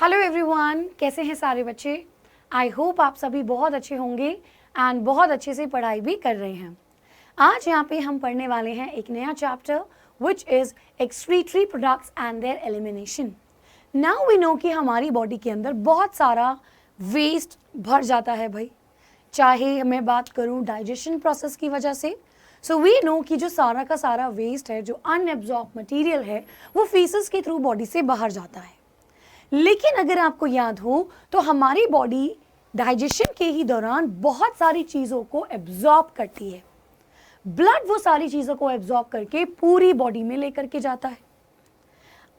Hello everyone, कैसे हैं सारे बच्चे। आई होप आप सभी बहुत अच्छे होंगे एंड बहुत अच्छे से पढ़ाई भी कर रहे हैं। आज यहाँ पे हम पढ़ने वाले हैं एक नया chapter which is excretory products and their elimination. Now we know कि हमारी बॉडी के अंदर बहुत सारा वेस्ट भर जाता है भाई, चाहे मैं बात करूँ डाइजेशन प्रोसेस की वजह से। सो वी नो कि जो सारा का सारा वेस्ट है, जो अनएब्जॉर्ब मटेरियल है, वो फीसेस के थ्रू बॉडी से बाहर जाता है। लेकिन अगर आपको याद हो तो हमारी बॉडी डाइजेशन के ही दौरान बहुत सारी चीज़ों को एब्जॉर्ब करती है। ब्लड वो सारी चीज़ों को एब्जॉर्ब करके पूरी बॉडी में लेकर के जाता है।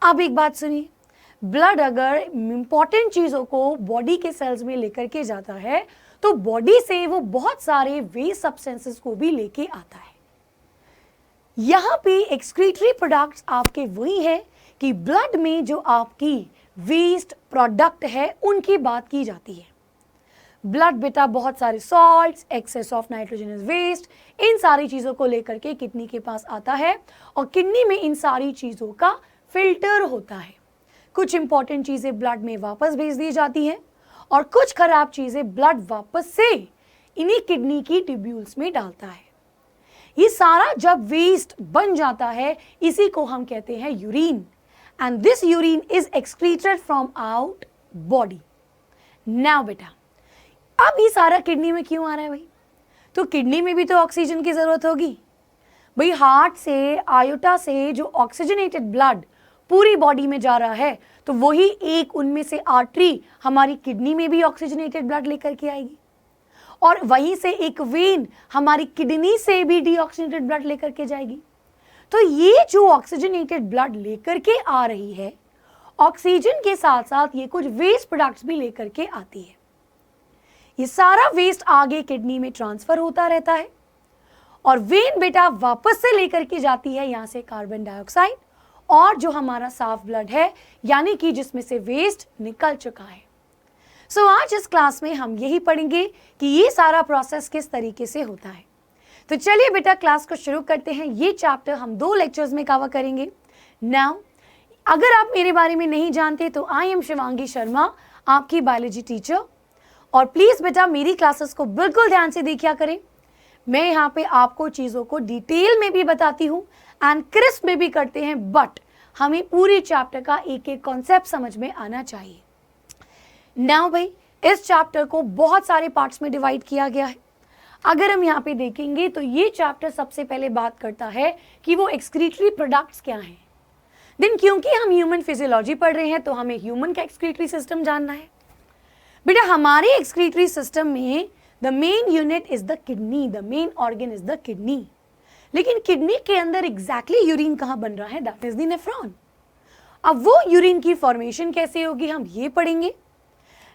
अब एक बात सुनिए, ब्लड अगर इंपॉर्टेंट चीज़ों को बॉडी के सेल्स में लेकर के जाता है तो बॉडी से वो बहुत सारे वेस्ट सब्सटेंसेस को भी लेके आता है। यहाँ पे एक्सक्रीटरी प्रोडक्ट्स आपके वही है कि ब्लड में जो आपकी वेस्ट प्रोडक्ट है उनकी बात की जाती है। ब्लड बेटा बहुत सारे salts, excess of nitrogenous waste, इन सारी चीज़ों को लेकर के किडनी के पास आता है और किडनी में इन सारी चीज़ों का फिल्टर होता है। कुछ इंपॉर्टेंट चीज़ें ब्लड में वापस भेज दी जाती हैं और कुछ खराब चीज़ें ब्लड वापस से इन्हीं किडनी की ट्यूब्यूल्स में डालता है। ये सारा जब वेस्ट बन जाता है इसी को हम कहते हैं urine, and this urine is excreted from out body. Now बेटा, अब ये सारा किडनी में क्यों आ रहा है भाई? तो किडनी में भी तो ऑक्सीजन की जरूरत होगी भाई। हार्ट से, आयोटा से जो ऑक्सीजनेटेड ब्लड पूरी बॉडी में जा रहा है तो वही एक उनमें से आर्टरी हमारी किडनी में भी ऑक्सीजनेटेड ब्लड लेकर के आएगी और वहीं से एक वेन हमारी किडनी से भी डीऑक्सीजनेटेड ब्लड लेकर के जाएगी। तो ये जो ऑक्सीजनेटेड ब्लड लेकर के आ रही है, ऑक्सीजन के साथ साथ ये कुछ वेस्ट प्रोडक्ट्स भी लेकर के आती है। ये सारा वेस्ट आगे किडनी में ट्रांसफर होता रहता है और वेन बेटा वापस से लेकर के जाती है यहाँ से कार्बन डाइऑक्साइड और जो हमारा साफ ब्लड है, यानी कि जिसमें से वेस्ट निकल चुका है। सो आज इस क्लास में हम यही पढ़ेंगे कि ये सारा प्रोसेस किस तरीके से होता है। तो चलिए बेटा क्लास को शुरू करते हैं। ये चैप्टर हम 2 लेक्चर्स में कवर करेंगे। नाउ अगर आप मेरे बारे में नहीं जानते तो आई एम शिवांगी शर्मा, आपकी बायोलॉजी टीचर, और प्लीज़ बेटा मेरी क्लासेस को बिल्कुल ध्यान से देखा करें। मैं यहाँ पे आपको चीज़ों को डिटेल में भी बताती हूँ एंड क्रिस्प में भी करते हैं, बट हमें पूरी चैप्टर का एक एक कॉन्सेप्ट समझ में आना चाहिए। नाउ भाई इस चैप्टर को बहुत सारे पार्ट्स में डिवाइड किया गया है। अगर हम यहाँ पे देखेंगे तो ये चैप्टर सबसे पहले बात करता है कि वो एक्सक्रीटरी प्रोडक्ट्स क्या हैं। देन क्योंकि हम ह्यूमन फिजियोलॉजी पढ़ रहे हैं तो हमें ह्यूमन का एक्सक्रीटरी सिस्टम जानना है। बेटा हमारे एक्सक्रीटरी सिस्टम में the main unit is the kidney, the main organ is the kidney. लेकिन किडनी के अंदर एग्जैक्टली यूरिन कहाँ बन रहा है, दैट इज द नेफ्रॉन। अब वो यूरिन की फॉर्मेशन कैसे होगी हम ये पढ़ेंगे।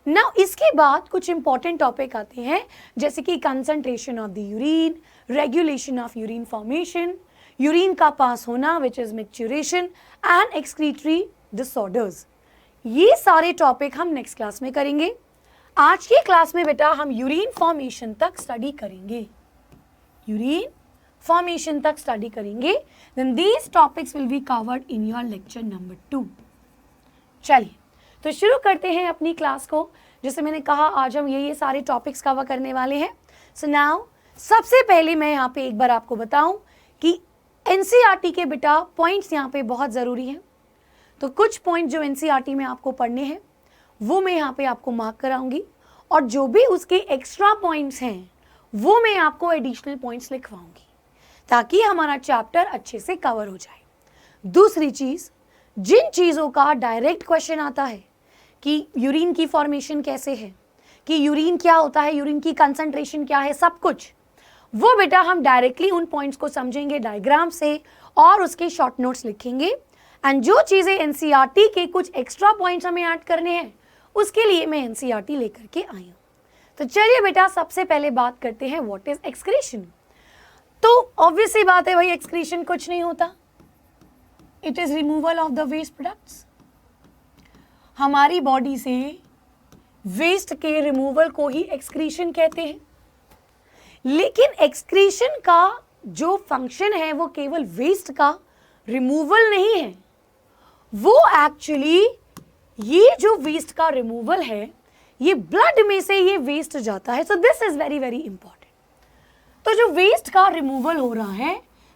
नाउ इसके बाद कुछ इंपॉर्टेंट टॉपिक आते हैं जैसे कि concentration of the urine, regulation of urine formation, urine का पास होना which is maturation and excretory disorders. ये सारे टॉपिक हम नेक्स्ट क्लास में करेंगे। आज की क्लास में बेटा हम यूरिन फॉर्मेशन तक स्टडी करेंगे, यूरिन फॉर्मेशन तक स्टडी करेंगे। Then these topics will be covered in your lecture number 2। चलिए तो शुरू करते हैं अपनी क्लास को। जैसे मैंने कहा आज हम ये सारे टॉपिक्स कवर करने वाले हैं। सो नाउ सबसे पहले मैं यहाँ पे एक बार आपको बताऊं कि एनसीईआरटी के बेटा पॉइंट्स यहाँ पे बहुत ज़रूरी हैं। तो कुछ पॉइंट जो एनसीईआरटी में आपको पढ़ने हैं वो मैं यहाँ पे आपको मार्क कराऊंगी और जो भी उसके एक्स्ट्रा पॉइंट्स हैं वो मैं आपको एडिशनल पॉइंट्स लिखवाऊंगी ताकि हमारा चैप्टर अच्छे से कवर हो जाए। दूसरी चीज़, जिन चीज़ों का डायरेक्ट क्वेश्चन आता है कि यूरिन की फॉर्मेशन कैसे है, कि यूरिन क्या होता है, यूरिन की कंसंट्रेशन क्या है, सब कुछ वो बेटा हम डायरेक्टली उन पॉइंट्स को समझेंगे डायग्राम से और उसके शॉर्ट नोट्स लिखेंगे। एंड जो चीज़ें एनसीईआरटी के कुछ एक्स्ट्रा पॉइंट्स हमें ऐड करने हैं उसके लिए मैं एनसीईआरटी लेकर के आई हूँ। तो चलिए बेटा सबसे पहले बात करते हैं व्हाट इज एक्सक्रीशन। तो ऑब्वियस सी बात है भाई, एक्सक्रीशन कुछ नहीं होता, it is removal of the waste products. हमारी बॉडी से वेस्ट के रिमूवल को ही एक्सक्रीशन कहते हैं। लेकिन एक्सक्रीशन का जो फंक्शन है वो केवल वेस्ट का रिमूवल नहीं है, वो एक्चुअली ये जो वेस्ट का रिमूवल है, ये ब्लड में से ये वेस्ट जाता है. So this is very very important. तो जो वेस्ट का रिमूवल हो रहा है,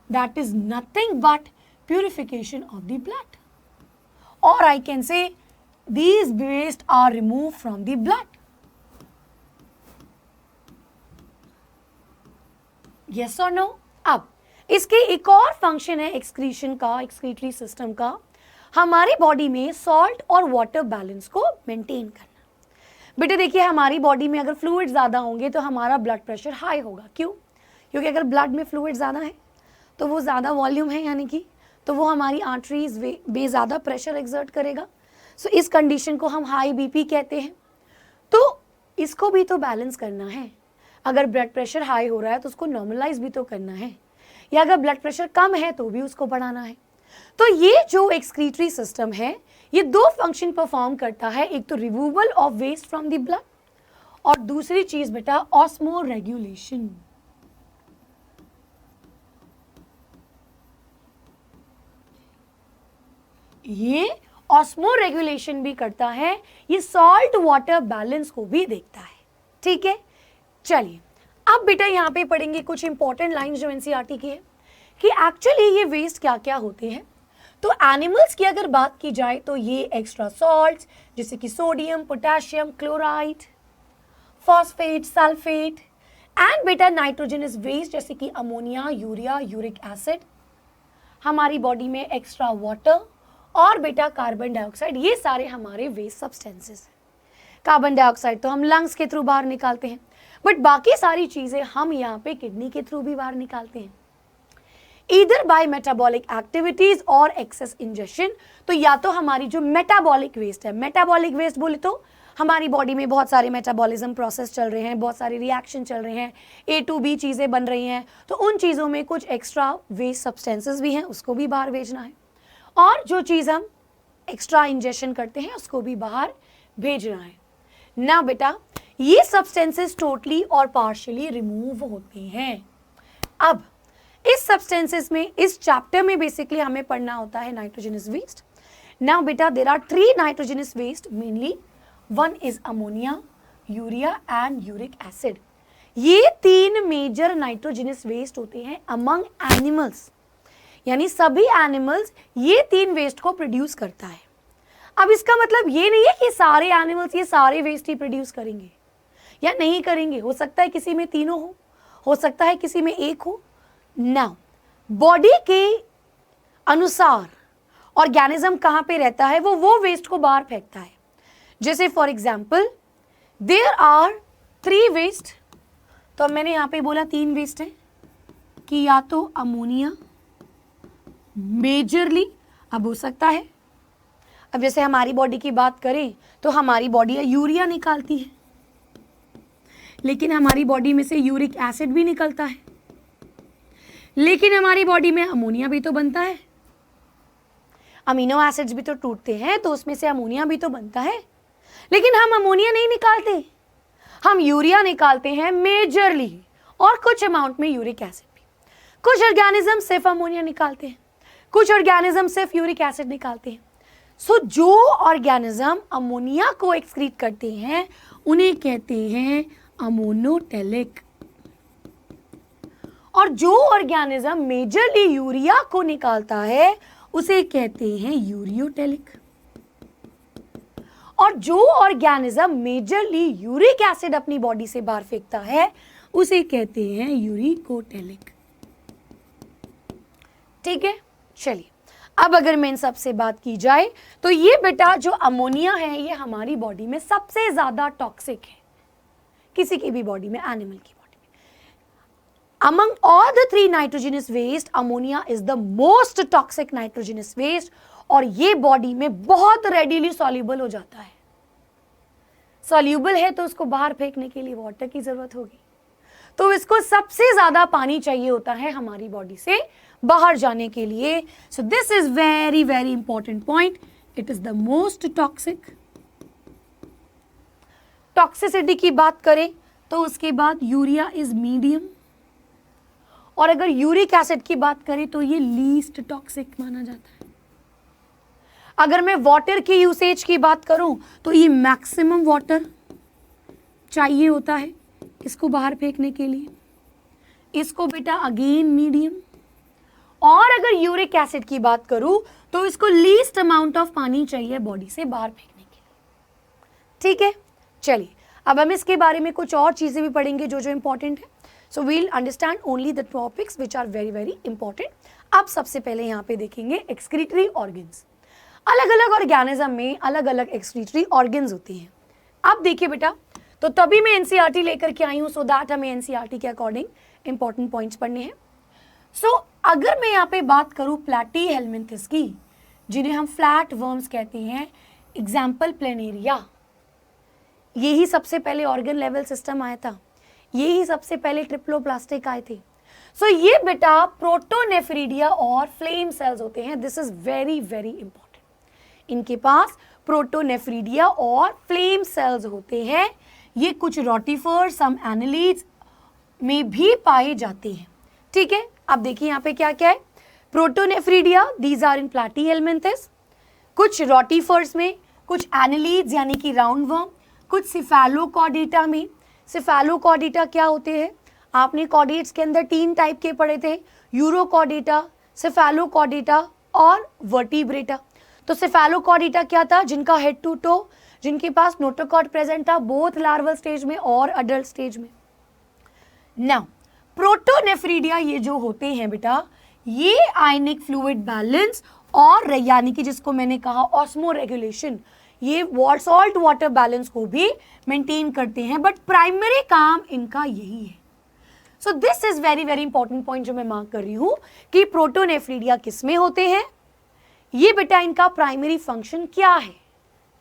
that is nothing but purification of the blood, और I can say these waste are removed from the blood. Yes or no? अब इसके एक और फंक्शन है एक्सक्रीशन का, एक्सक्रीटरी सिस्टम का, हमारी बॉडी में सॉल्ट और वाटर बैलेंस को मेंटेन करना. बेटे देखिए, हमारी बॉडी में अगर फ्लूइड ज़्यादा होंगे तो हमारा ब्लड प्रेशर हाई होगा. क्यों? क्योंकि अगर ब्लड में फ्लूइड ज़्यादा है तो वो ज़्यादा वॉल्यूम है, यानी कि तो वो हमारी आर्टरीज में ज़्यादा प्रेशर एक्सर्ट करेगा. सो इस कंडीशन को हम हाई बीपी कहते हैं. तो इसको भी तो बैलेंस करना है. अगर ब्लड प्रेशर हाई हो रहा है तो उसको नॉर्मलाइज भी तो करना है, या अगर ब्लड प्रेशर कम है तो भी उसको बढ़ाना है. तो ये जो एक्सक्रीटरी सिस्टम है, ये दो फंक्शन परफॉर्म करता है. एक तो removal of waste from the blood, और दूसरी चीज बेटा ऑस्मो रेगुलेशन. ये ऑस्मो रेगुलेशन भी करता है, ये सॉल्ट वाटर बैलेंस को भी देखता है. ठीक है, चलिए अब बेटा यहाँ पे पढ़ेंगे कुछ इंपॉर्टेंट लाइंस जो एनसीईआरटी की है कि एक्चुअली ये वेस्ट क्या क्या होते हैं. तो एनिमल्स की अगर बात की जाए तो ये एक्स्ट्रा सॉल्ट्स जैसे कि sodium, potassium, chloride, phosphate, sulphate, and बेटा नाइट्रोजनस वेस्ट जैसे कि अमोनिया, यूरिया, यूरिक एसिड, हमारी बॉडी में एक्स्ट्रा वाटर और बेटा कार्बन डाइऑक्साइड, ये सारे हमारे वेस्ट सब्सटेंसेस हैं. कार्बन डाइऑक्साइड तो हम लंग्स के थ्रू बाहर निकालते हैं, बट बाकी सारी चीजें हम यहाँ पे किडनी के थ्रू भी बाहर निकालते हैं, ईदर बाय मेटाबॉलिक एक्टिविटीज और एक्सेस इंजेशन. तो या तो हमारी जो मेटाबॉलिक वेस्ट है, मेटाबॉलिक वेस्ट बोले तो हमारी बॉडी में बहुत सारे मेटाबॉलिज्म प्रोसेस चल रहे हैं, बहुत सारे रिएक्शन चल रहे हैं, A to B चीज़ें बन रही हैं, तो उन चीज़ों में कुछ एक्स्ट्रा वेस्ट सब्सटेंसेस भी हैं, उसको भी बाहर भेजना है. और जो चीज़ हम एक्स्ट्रा इंजेक्शन करते हैं उसको भी बाहर भेजना है ना. बेटा ये सब्सटेंसेस टोटली और पार्शियली रिमूव होते हैं. अब इस सब्सटेंसेस में, इस चैप्टर में बेसिकली हमें पढ़ना होता है नाइट्रोजनस वेस्ट. नाउ बेटा there are 3 nitrogenous waste mainly. One is ammonia, urea and uric acid. ये 3 मेजर नाइट्रोजनस वेस्ट होते हैं अमंग एनिमल्स, यानी सभी एनिमल्स ये 3 वेस्ट को प्रोड्यूस करता है. अब इसका मतलब ये नहीं है कि सारे एनिमल्स ये सारे वेस्ट ही प्रोड्यूस करेंगे या नहीं करेंगे. हो सकता है किसी में तीनों हो सकता है किसी में एक हो. नाउ बॉडी के अनुसार ऑर्गेनिज्म कहाँ पे रहता है, वो वेस्ट को बाहर फेंकता है. जैसे for example there are 3 waste, तो मैंने यहाँ पे बोला 3 वेस्ट है कि या तो अमोनिया मेजरली, अब हो सकता है, अब जैसे हमारी बॉडी की बात करें तो हमारी बॉडी यूरिया निकालती है, लेकिन हमारी बॉडी में से यूरिक एसिड भी निकलता है, लेकिन हमारी बॉडी में अमोनिया भी तो बनता है, अमीनो एसिड्स भी तो टूटते हैं तो उसमें से अमोनिया भी तो बनता है. लेकिन हम अमोनिया नहीं निकालते, हम यूरिया निकालते हैं मेजरली, और कुछ अमाउंट में यूरिक एसिड भी. कुछ ऑर्गेनिज्म सिर्फ अमोनिया निकालते हैं, कुछ ऑर्गेनिज्म सिर्फ यूरिक एसिड निकालते हैं. सो जो ऑर्गेनिज्म अमोनिया को एक्सक्रीट करते हैं उन्हें कहते हैं अमोनोटेलिक, और जो ऑर्गेनिज्म मेजरली यूरिया को निकालता है उसे कहते हैं यूरियोटेलिक, और जो ऑर्गेनिज्म मेजरली यूरिक एसिड अपनी बॉडी से बाहर फेंकता है उसे कहते हैं यूरिकोटेलिक. ठीक है, चलिए अब अगर मैं इन सब से बात की जाए तो ये बेटा जो अमोनिया है ये हमारी बॉडी में सबसे ज्यादा टॉक्सिक है, किसी की भी बॉडी में, एनिमल की बॉडी में. Among all the 3 nitrogenous waste, ammonia is the most toxic nitrogenous waste, और ये बॉडी में बहुत रेडिली सॉल्यूबल हो जाता है. सॉल्यूबल है तो उसको बाहर फेंकने के लिए वाटर की जरूरत होगी, तो इसको सबसे ज्यादा पानी चाहिए होता है हमारी बॉडी से बाहर जाने के लिए. सो this is very very important point. It is the most toxic. Toxicity की बात करें तो उसके बाद यूरिया इज मीडियम, और अगर यूरिक एसिड की बात करें तो ये लीस्ट टॉक्सिक माना जाता है. अगर मैं वाटर की यूसेज की बात करूं तो ये मैक्सिमम वाटर चाहिए होता है इसको बाहर फेंकने के लिए, इसको बेटा अगेन मीडियम, और अगर यूरिक एसिड की बात करूं तो इसको लीस्ट अमाउंट ऑफ पानी चाहिए बॉडी से बाहर फेंकने के लिए। ठीक है, चलिए अब हम इसके बारे में कुछ और चीजें भी पढ़ेंगे जो इंपॉर्टेंट है। So we'll understand only the topics which are very very important. अब सबसे पहले यहाँ पे देखेंगे एक्सक्रीटरी ऑर्गन्स। अलग अलग ऑर्गेनिज्म में अलग अलग एक्सक्रीटरी ऑर्गन्स होते हैं। अब देखिए बेटा, तो तभी मैं एनसीईआरटी लेकर के आई हूँ सो दैट हमें एनसीईआरटी के अकॉर्डिंग इंपॉर्टेंट पॉइंट्स पढ़ने हैं। सो अगर मैं यहाँ पे बात करूँ प्लैटी हेलमिंथस की, जिन्हें हम फ्लैट वर्म्स कहते हैं, एग्जाम्पल प्लेनेरिया, यही सबसे पहले ऑर्गन लेवल सिस्टम आया था, यही सबसे पहले ट्रिप्लोप्लास्टिक आए थे। सो ये बेटा प्रोटोनेफ्रीडिया और फ्लेम सेल्स होते हैं। This is very very important. इनके पास प्रोटोनेफ्रीडिया और फ्लेम सेल्स होते हैं। ये कुछ रोटिफर, सम एनालिड्स में भी पाए जाते हैं। ठीक है, अब देखिए यहाँ पे क्या क्या है। Protonephridia, these are in platyhelminthes, कुछ रोटिफर्स में, कुछ एनालिड्स यानी कि राउंड वर्म, कुछ सिफेलोकॉर्डेटा में। सिफेलोकॉर्डेटा क्या होते हैं? आपने कॉर्डेट्स के अंदर 3 टाइप के पढ़े थे, यूरोकॉर्डेटा, सिफेलोकॉर्डेटा और वर्टिब्रेटा। तो सिफेलोकॉर्डेटा क्या था? जिनका हेड टू टो, जिनके पास नोटोकॉर्ड प्रेजेंट था बोथ लार्वल स्टेज में और अडल्ट स्टेज में। नाउ प्रोटोनेफ्रीडिया ये जो होते हैं बेटा, ये आयनिक फ्लूइड बैलेंस और यानी कि जिसको मैंने कहा ऑस्मो रेगुलेशन, ये सॉल्ट वाटर बैलेंस को भी मेंटेन करते हैं, बट प्राइमरी काम इनका यही है। So this is very very important point जो मैं मार्क कर रही हूं कि प्रोटोनेफ्रीडिया किसमें होते हैं, ये बेटा इनका प्राइमरी फंक्शन क्या है।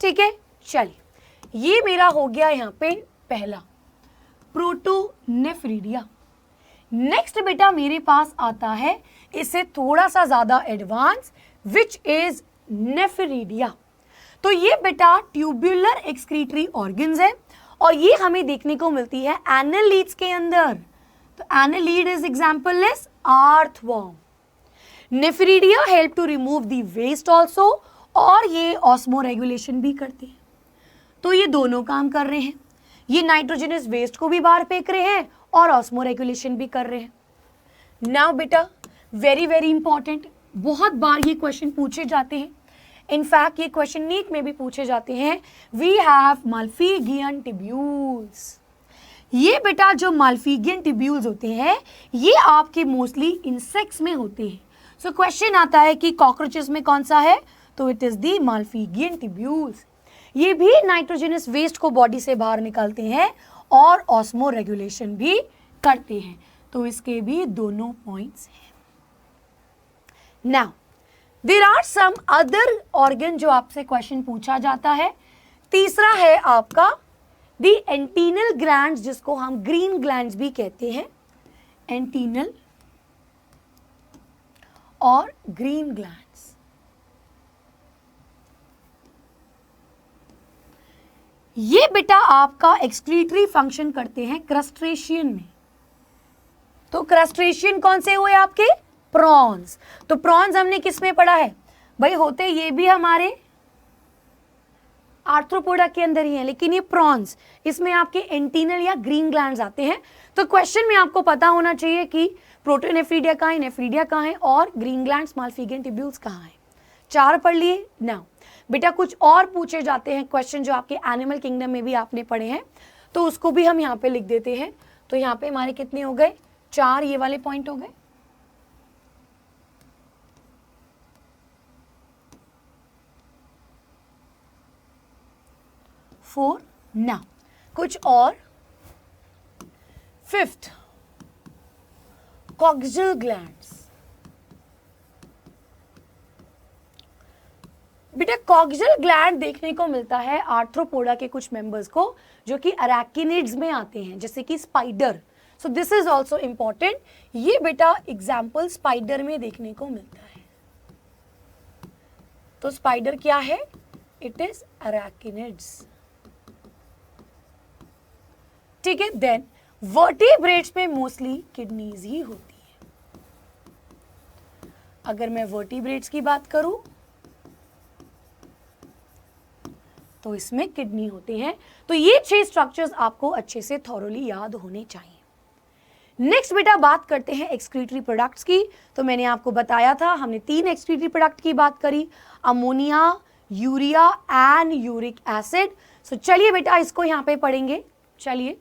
ठीक है, चलिए ये मेरा हो गया यहाँ पे पहला प्रोटोनेफ्रीडिया। नेक्स्ट बेटा मेरे पास आता है इससे थोड़ा सा ज्यादा एडवांस, विच इज नेफ्रीडिया। तो ये बेटा ट्यूबुलर एक्सक्रीटरी ऑर्गन्स है और ये हमें देखने को मिलती है एनालिड्स के अंदर। तो annelid is example is earthworm. Nephridia help to remove the waste also, और ये ऑस्मो रेगुलेशन भी करते हैं। तो ये दोनों काम कर रहे हैं, ये नाइट्रोजनस वेस्ट को भी बाहर फेंक रहे हैं और ऑस्मो रेगुलेशन भी कर रहे हैं। नाउ बेटा वेरी वेरी इंपॉर्टेंट, बहुत बार ये क्वेश्चन पूछे जाते हैं, इनफैक्ट ये क्वेश्चन नीट में भी पूछे जाते हैं। We have Malpighian tubules. ये बेटा जो माल्फिगियन टिब्यूल्स होते हैं ये आपके मोस्टली इंसेक्ट्स में होते हैं। सो क्वेश्चन आता है कि कॉकरोचेस में कौन सा है, तो इट इज दी माल्फिगियन टिब्यूल्स। ये भी नाइट्रोजनस वेस्ट को बॉडी से बाहर निकालते हैं और ऑस्मो रेगुलेशन भी करते हैं। तो इसके भी दोनों पॉइंट्स हैं। Now there are some other organ जो आपसे क्वेश्चन पूछा जाता है। तीसरा है आपका दी एंटीनल ग्लैंड्स, जिसको हम ग्रीन ग्लैंड्स भी कहते हैं, एंटीनल और ग्रीन ग्लैंड्स। ये बेटा आपका एक्सक्रीटरी फंक्शन करते हैं क्रस्टेशियन में। तो क्रस्टेशियन कौन से हुए आपके? प्रॉन्स। तो प्रॉन्स हमने किस में पढ़ा है भाई? होते ये भी हमारे आर्थ्रोपोडा के अंदर ही है, लेकिन ये प्रॉन्स, इसमें आपके एंटीनल या ग्रीन ग्लैंड्स आते हैं। तो क्वेश्चन में आपको पता होना चाहिए कि प्रोटोनेफ्रीडिया कहाँ है, नेफ्रीडिया कहाँ है और ग्रीन ग्लैंड्स माल्फिगियन टिब्यूल्स कहाँ है। 4 पढ़ लिए। नाउ बेटा कुछ और पूछे जाते हैं क्वेश्चन जो आपके एनिमल किंगडम में भी आपने पढ़े हैं, तो उसको भी हम यहाँ पे लिख देते हैं। तो यहाँ पे हमारे कितने हो गए? 4 ये वाले पॉइंट हो गए। फोर। नाउ कुछ और, 5th कॉक्सियल ग्लैंड्स। बेटा कॉक्सियल ग्लैंड देखने को मिलता है आर्थ्रोपोडा के कुछ मेंबर्स को जो कि अरैकिनिड्स में आते हैं, जैसे कि spider. So this is also important. ये बेटा एग्जाम्पल स्पाइडर में देखने को मिलता है। तो स्पाइडर क्या है? It is arachnids. ठीक है, देन वर्टिब्रेट्स में मोस्टली किडनीज ही होती है। अगर मैं वर्टिब्रेट्स की बात करूं तो इसमें किडनी होते हैं। तो ये 6 स्ट्रक्चर्स आपको अच्छे से थॉरोली याद होने चाहिए। नेक्स्ट बेटा बात करते हैं एक्सक्रीटरी प्रोडक्ट्स की। तो मैंने आपको बताया था, हमने 3 एक्सक्रीटरी प्रोडक्ट की बात करी, ammonia, urea and uric acid. So चलिए बेटा इसको यहाँ पे पढ़ेंगे। चलिए,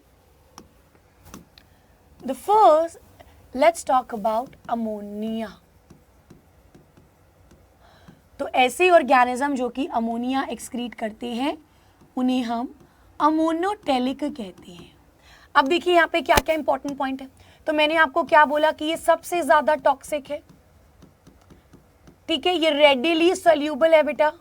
the first let's talk about ammonia. तो ऐसे ऑर्गेनिज्म जो कि अमोनिया एक्सक्रीट करते हैं उन्हें हम अमोनोटेलिक कहते हैं। अब देखिए यहाँ पे क्या क्या इंपॉर्टेंट पॉइंट है। तो मैंने आपको क्या बोला कि ये सबसे ज्यादा टॉक्सिक है, ठीक है, ये रेडिली सोल्यूबल है बेटा,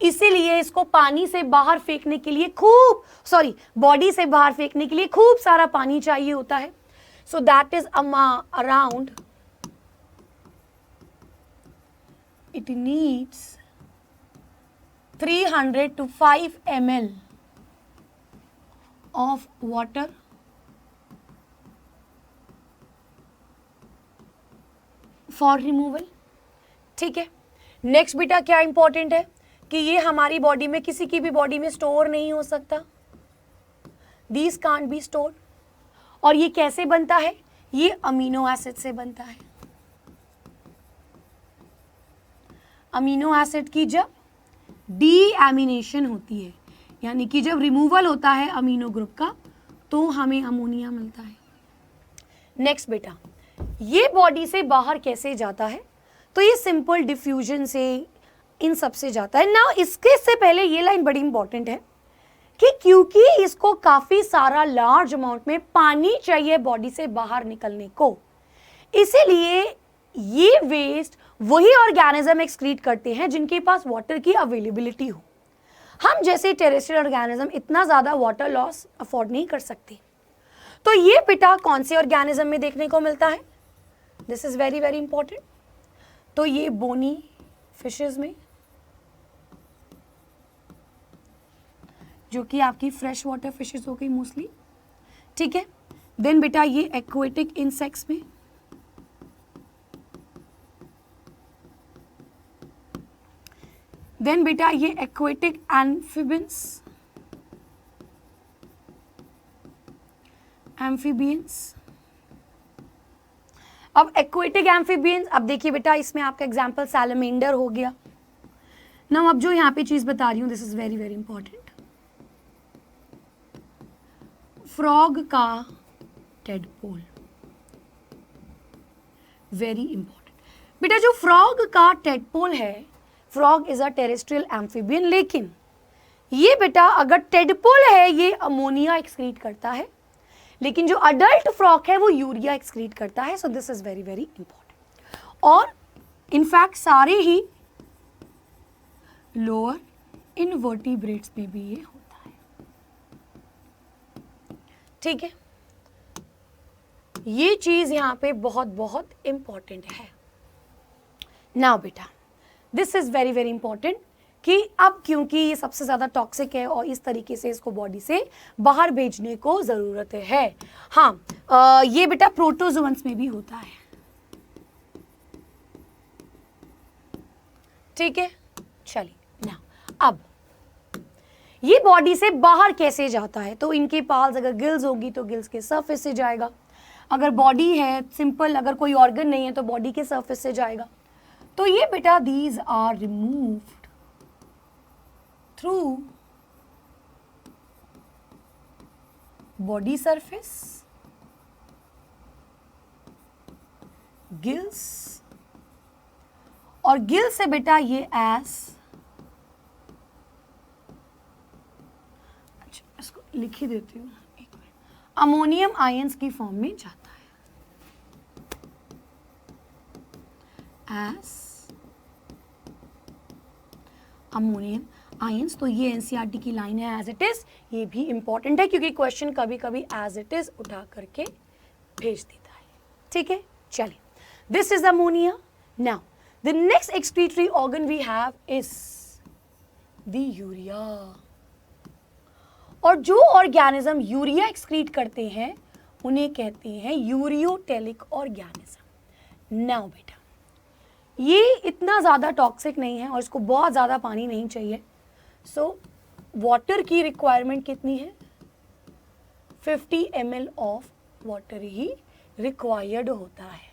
इसीलिए इसको पानी से बाहर फेंकने के लिए बॉडी से बाहर फेंकने के लिए खूब सारा पानी चाहिए होता है। So that is around, it needs 300 to 5 ml of water for removal। ठीक है, नेक्स्ट बेटा क्या इंपॉर्टेंट है कि ये हमारी बॉडी में, किसी की भी बॉडी में स्टोर नहीं हो सकता, these can't be stored। और ये कैसे बनता है? ये अमीनो एसिड से बनता है। अमीनो एसिड की जब डीएमिनेशन होती है, यानी कि जब रिमूवल होता है अमीनो ग्रुप का, तो हमें अमोनिया मिलता है। नेक्स्ट बेटा, ये बॉडी से बाहर कैसे जाता है? तो ये सिंपल डिफ्यूजन से, इन सब से जाता है ना। इसके से पहले ये लाइन बड़ी इंपॉर्टेंट है कि क्योंकि इसको काफी सारा लार्ज अमाउंट में पानी चाहिए बॉडी से बाहर निकलने को, इसीलिए ये वेस्ट वही ऑर्गेनिज्म एक्सक्रीट करते हैं जिनके पास वाटर की अवेलेबिलिटी हो। हम जैसे टेरेस्ट्रियल ऑर्गेनिज्म इतना ज्यादा वाटर लॉस अफोर्ड नहीं कर सकते। तो ये बेटा कौन से ऑर्गेनिज्म में देखने को मिलता है? This is very very important. तो ये बोनी फिशेस में, जो कि आपकी फ्रेश वाटर फिशेस हो गई मोस्टली, ठीक है। देन बेटा ये एक्वेटिक इंसेक्ट्स में, देन बेटा ये एक्वेटिक एम्फीबियंस। अब एक्वेटिक एम्फीबियंस, अब देखिए बेटा इसमें आपका एग्जांपल सैलमेंडर हो गया ना। अब जो यहाँ पे चीज बता रही हूँ, this is very very important. Frog का टेडपोल, वेरी इंपॉर्टेंट बेटा। जो फ्रॉग का टेडपोल है, frog is a terrestrial amphibian, लेकिन ये बेटा अगर टेडपोल है ये अमोनिया एक्सक्रीट करता है, लेकिन जो अडल्ट फ्रॉग है वो यूरिया एक्सक्रीट करता है। So this is very very important. और इनफैक्ट सारे ही लोअर इनवर्टिब्रेट्स में भी ये होता है, ठीक है। ये चीज यहां पे बहुत बहुत इंपॉर्टेंट है। नाउ बेटा this is very very important कि अब क्योंकि ये सबसे ज्यादा टॉक्सिक है और इस तरीके से इसको बॉडी से बाहर भेजने को जरूरत है। हाँ, ये बेटा प्रोटोजोअन्स में भी होता है, ठीक है। चलिए ना, अब ये बॉडी से बाहर कैसे जाता है? तो इनके पास अगर गिल्स होगी तो गिल्स के सरफेस से जाएगा, अगर बॉडी है सिंपल, अगर कोई ऑर्गन नहीं है तो बॉडी के सरफेस से जाएगा। तो ये बेटा these are removed through body surface, gills, और गिल से बेटा ये एस, अच्छा इसको लिख ही देती हूँ एक मिनट, अमोनियम आयंस की फॉर्म में जाता है एस अमोनियम आयंस। तो ये एनसीईआरटी की लाइन है एज इट इज। ये भी इंपॉर्टेंट है क्योंकि क्वेश्चन कभी कभी एज इट इज उठा करके भेज देता है, ठीक है। चलिए, this is ammonia. Now the next excretory organ we have is the urea. और जो ऑर्गेनिज्म यूरिया एक्सक्रीट करते हैं उन्हें कहते हैं यूरियोटेलिक ऑर्गेनिज्म। नाउ बेटा ये इतना ज़्यादा टॉक्सिक नहीं है और इसको बहुत ज़्यादा पानी नहीं चाहिए। सो वाटर की रिक्वायरमेंट कितनी है? 50 ml of water he required होता है।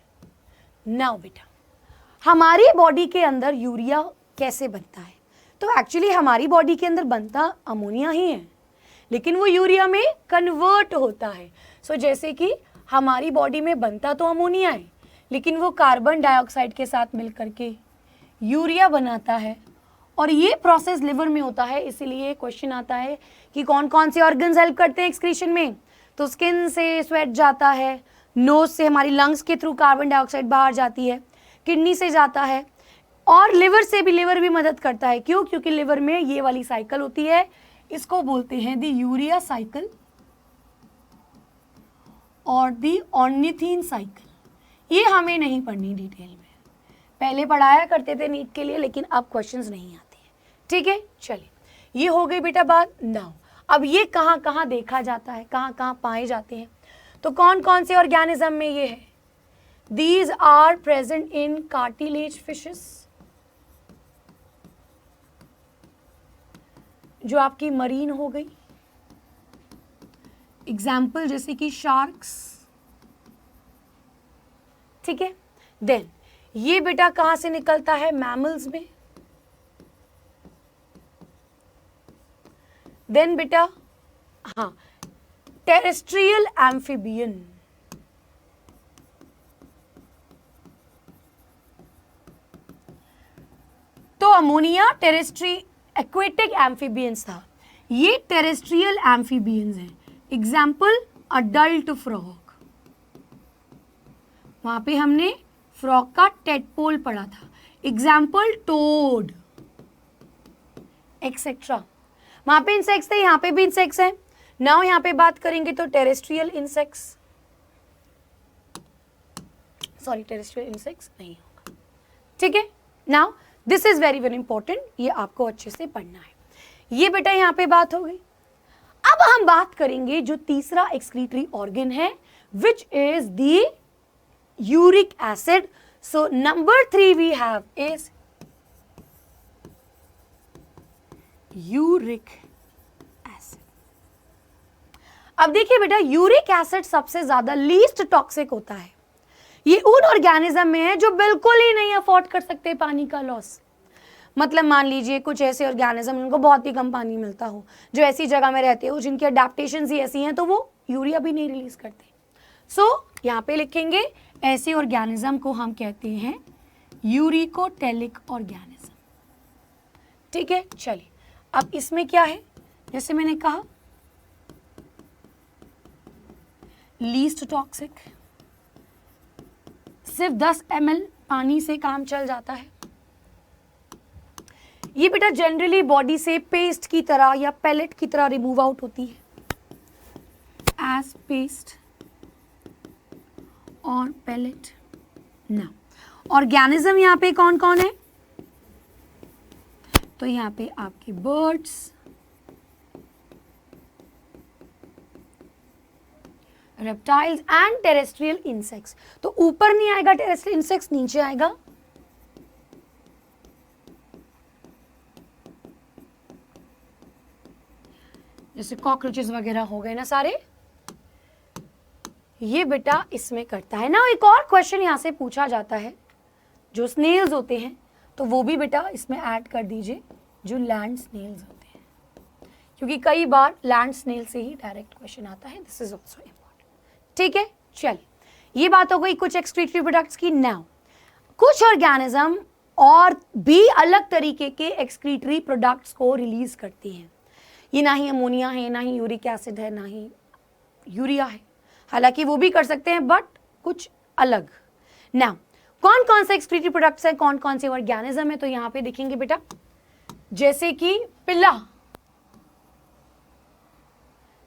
नाउ बेटा, हमारी बॉडी के अंदर यूरिया कैसे बनता है? तो एक्चुअली हमारी बॉडी के अंदर बनता अमोनिया ही है, लेकिन वो यूरिया में कन्वर्ट होता है। सो जैसे कि हमारी बॉडी में बनता तो अमोनिया है, लेकिन वो कार्बन डाइऑक्साइड के साथ मिल करके यूरिया बनाता है, और ये प्रोसेस लिवर में होता है। इसीलिए क्वेश्चन आता है कि कौन कौन से ऑर्गन्स हेल्प करते हैं एक्सक्रीशन में? तो स्किन से स्वेट जाता है, नोज से हमारी लंग्स के थ्रू कार्बन डाइऑक्साइड बाहर जाती है, किडनी से जाता है, और लिवर से भी, लिवर भी मदद करता है। क्यों? क्योंकि लिवर में ये वाली साइकिल होती है, इसको बोलते हैं दी यूरिया साइकिल और दी ऑर्निथीन साइकिल। ये हमें नहीं पढ़नी डिटेल में, पहले पढ़ाया करते थे नीट के लिए, लेकिन अब क्वेश्चंस नहीं आते हैं। ठीक है, चलिए, ये हो गई बेटा बात। नाउ अब ये कहाँ कहाँ देखा जाता है, कहाँ कहाँ पाए जाते हैं? तो कौन कौन से ऑर्गेनिज्म में ये है? These are present in cartilage fishes, जो आपकी मरीन हो गई, एग्जाम्पल जैसे कि शार्क्स। ठीक है, देन ये बेटा कहां से निकलता है? मैमल्स में। देन बेटा हाँ, टेरेस्ट्रियल एम्फीबियन, तो अमोनिया टेरेस्ट्री एक्वेटिक एम्फीबियंस था, ये टेरेस्ट्रियल एम्फीबियंस हैं। एग्जाम्पल अडल्ट फ्रॉग, वहां पे हमने फ्रॉग का टेडपोल पढ़ा था। एग्जाम्पल टोड एक्सेट्रा, वहां पे इंसेक्ट्स थे, यहाँ पे भी इंसेक्ट्स हैं। नाउ यहाँ पे बात करेंगे तो terrestrial insects, sorry terrestrial insects नहीं होगा। ठीक है, now this is very very important, ये आपको अच्छे से पढ़ना है। ये बेटा यहाँ पे बात हो गई। अब हम बात करेंगे जो तीसरा एक्सक्रीटरी ऑर्गन है, which is the uric acid. So number 3 we have is uric acid. अब देखिए बेटा, यूरिक एसिड सबसे ज्यादा लीस्ट टॉक्सिक होता है। ये उन ऑर्गेनिज्म में है जो बिल्कुल ही नहीं अफोर्ड कर सकते पानी का लॉस। मतलब मान लीजिए कुछ ऐसे ऑर्गेनिज्म जिनको बहुत ही कम पानी मिलता हो, जो ऐसी जगह में रहते हो जिनकी अडेप्टेशंस ही ऐसी हैं, तो वो यूरिया भी नहीं रिलीज करते। सो यहाँ पे लिखेंगे ऐसे ऑर्गेनिज्म को हम कहते हैं यूरिकोटेलिक ऑर्गेनिज्म। ठीक है, चलिए, अब इसमें क्या है? जैसे मैंने कहा लीस्ट टॉक्सिक, सिर्फ 10 ml पानी से काम चल जाता है। ये बेटा जनरली बॉडी से पेस्ट की तरह या पैलेट की तरह रिमूव आउट होती है, एज पेस्ट और पैलेट। ना ऑर्गेनिज्म यहाँ पे कौन कौन है? तो यहाँ पे आपके birds, reptiles and terrestrial insects. तो ऊपर नहीं आएगा टेरेस्ट्रियल इंसेक्ट्स, नीचे आएगा। जैसे कॉकरोचेस वगैरह हो गए ना सारे, ये बेटा इसमें करता है ना। एक और क्वेश्चन यहां से पूछा जाता है, जो स्नेल्स होते हैं तो वो भी बेटा इसमें ऐड कर दीजिए, जो लैंड स्नेल्स होते हैं, क्योंकि कई बार लैंड स्नेल से ही डायरेक्ट क्वेश्चन आता है। This is also important. ठीक है, चलिए, ये बात हो गई कुछ एक्सक्रीटरी प्रोडक्ट्स की। नाउ कुछ ऑर्गेनिज्म और भी अलग तरीके के एक्सक्रीटरी प्रोडक्ट्स को रिलीज करती हैं। ये ना ही अमोनिया है, ना ही यूरिक एसिड है, ना ही यूरिया है, हालांकि वो भी कर सकते हैं बट कुछ अलग। नाउ कौन कौन से एक्सक्रीटरी प्रोडक्ट्स हैं, कौन कौन से ऑर्गेनिज्म है? तो यहाँ पे देखेंगे बेटा, जैसे कि पिल्ला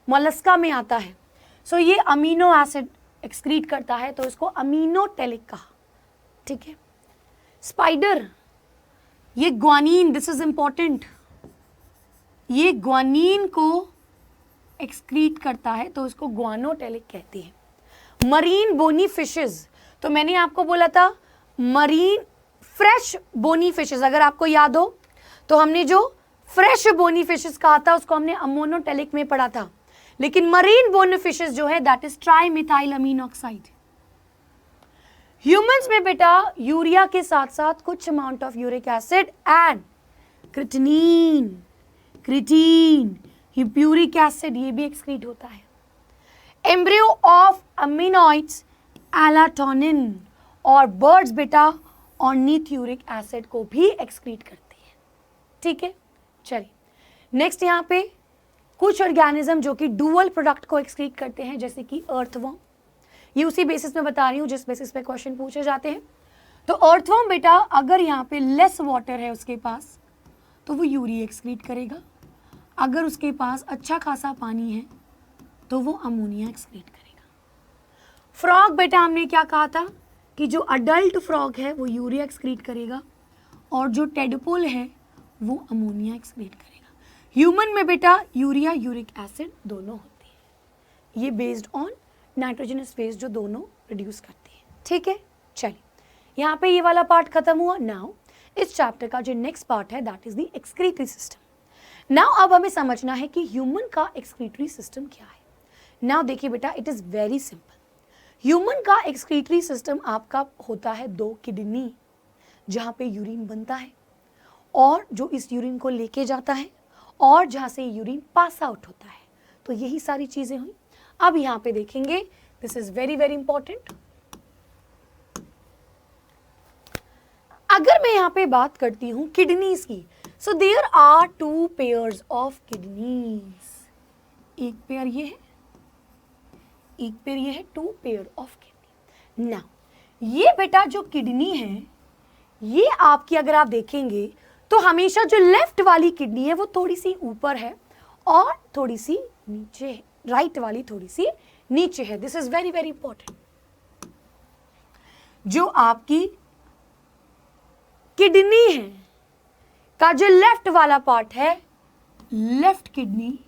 मोलस्का में आता है, सो ये अमीनो एसिड एक्सक्रीट करता है, तो इसको अमीनोटेलिक कहा। ठीक है, स्पाइडर, ये ग्वानीन, दिस इज इंपॉर्टेंट, ये ग्वानीन को एक्सक्रीट करता है, तो इसको ग्वानोटेलिक कहते हैं। मरीन बोनी फिशेस, तो मैंने आपको बोला था मरीन फ्रेश बोनी फिशेस, अगर आपको याद हो तो हमने जो फ्रेश बोनी फिशेस कहा था उसको हमने अमोनोटेलिक में पढ़ा था, लेकिन मरीन बोनी फिशेस जो है that is trimethyl amine oxide. Humans में बेटा यूरिया के साथ साथ कुछ amount of uric acid and creatinine, uric acid ये भी एक्सक्रीट होता है। एम्ब्रियो ऑफ अमीनोइड्स एलाटोनिन और बर्ड्स बेटा ऑर्निथ यूरिक एसिड को भी एक्सक्रीट करते हैं। ठीक है, चलिए नेक्स्ट यहाँ पे कुछ ऑर्गेनिज्म जो कि डुअल प्रोडक्ट को एक्सक्रीट करते हैं, जैसे कि अर्थवर्म। ये उसी बेसिस में बता रही हूँ जिस बेसिस पे क्वेश्चन पूछे जाते हैं। तो अर्थवर्म बेटा अगर यहाँ पे लेस वाटर है उसके पास तो वो यूरिया एक्सक्रीट करेगा, अगर उसके पास अच्छा खासा पानी है तो वो अमोनिया एक्सक्रीट करेगा। फ्रॉग बेटा हमने क्या कहा था कि जो अडल्ट फ्रॉग है वो यूरिया एक्सक्रीट करेगा और जो टेडपोल है वो अमोनिया एक्सक्रीट करेगा। ह्यूमन में बेटा यूरिया यूरिक एसिड दोनों होते हैं, ये बेस्ड ऑन नाइट्रोजनस फेज जो दोनों प्रोड्यूस करते हैं। ठीक है, चलिए यहाँ पे ये वाला पार्ट खत्म हुआ। नाउ इस चैप्टर का जो नेक्स्ट पार्ट है that is the excretory system. Now अब हमें समझना है कि ह्यूमन का एक्सक्रीटरी सिस्टम क्या है। नाउ देखिए बेटा it is very simple. Human का एक्सक्रीटरी सिस्टम आपका होता है 2 किडनी जहाँ पे यूरिन बनता है और जो इस यूरिन को लेके जाता है और जहाँ से यूरिन पास आउट होता है। तो यही सारी चीजें हुई। अब यहाँ पे देखेंगे, this is very very important. अगर मैं यहाँ पे बात करती हूँ किडनीज की, so there are 2 pairs of kidneys. एक पेयर ये है, एक पेयर ये है, 2 पेयर ऑफ किडनी। नाउ ये बेटा जो किडनी है ये आपकी अगर आप देखेंगे तो हमेशा जो लेफ्ट वाली किडनी है वो थोड़ी सी ऊपर है और थोड़ी सी नीचे है, राइट वाली थोड़ी सी नीचे है। This is very very important. जो आपकी किडनी है का जो लेफ्ट वाला पार्ट है, left kidney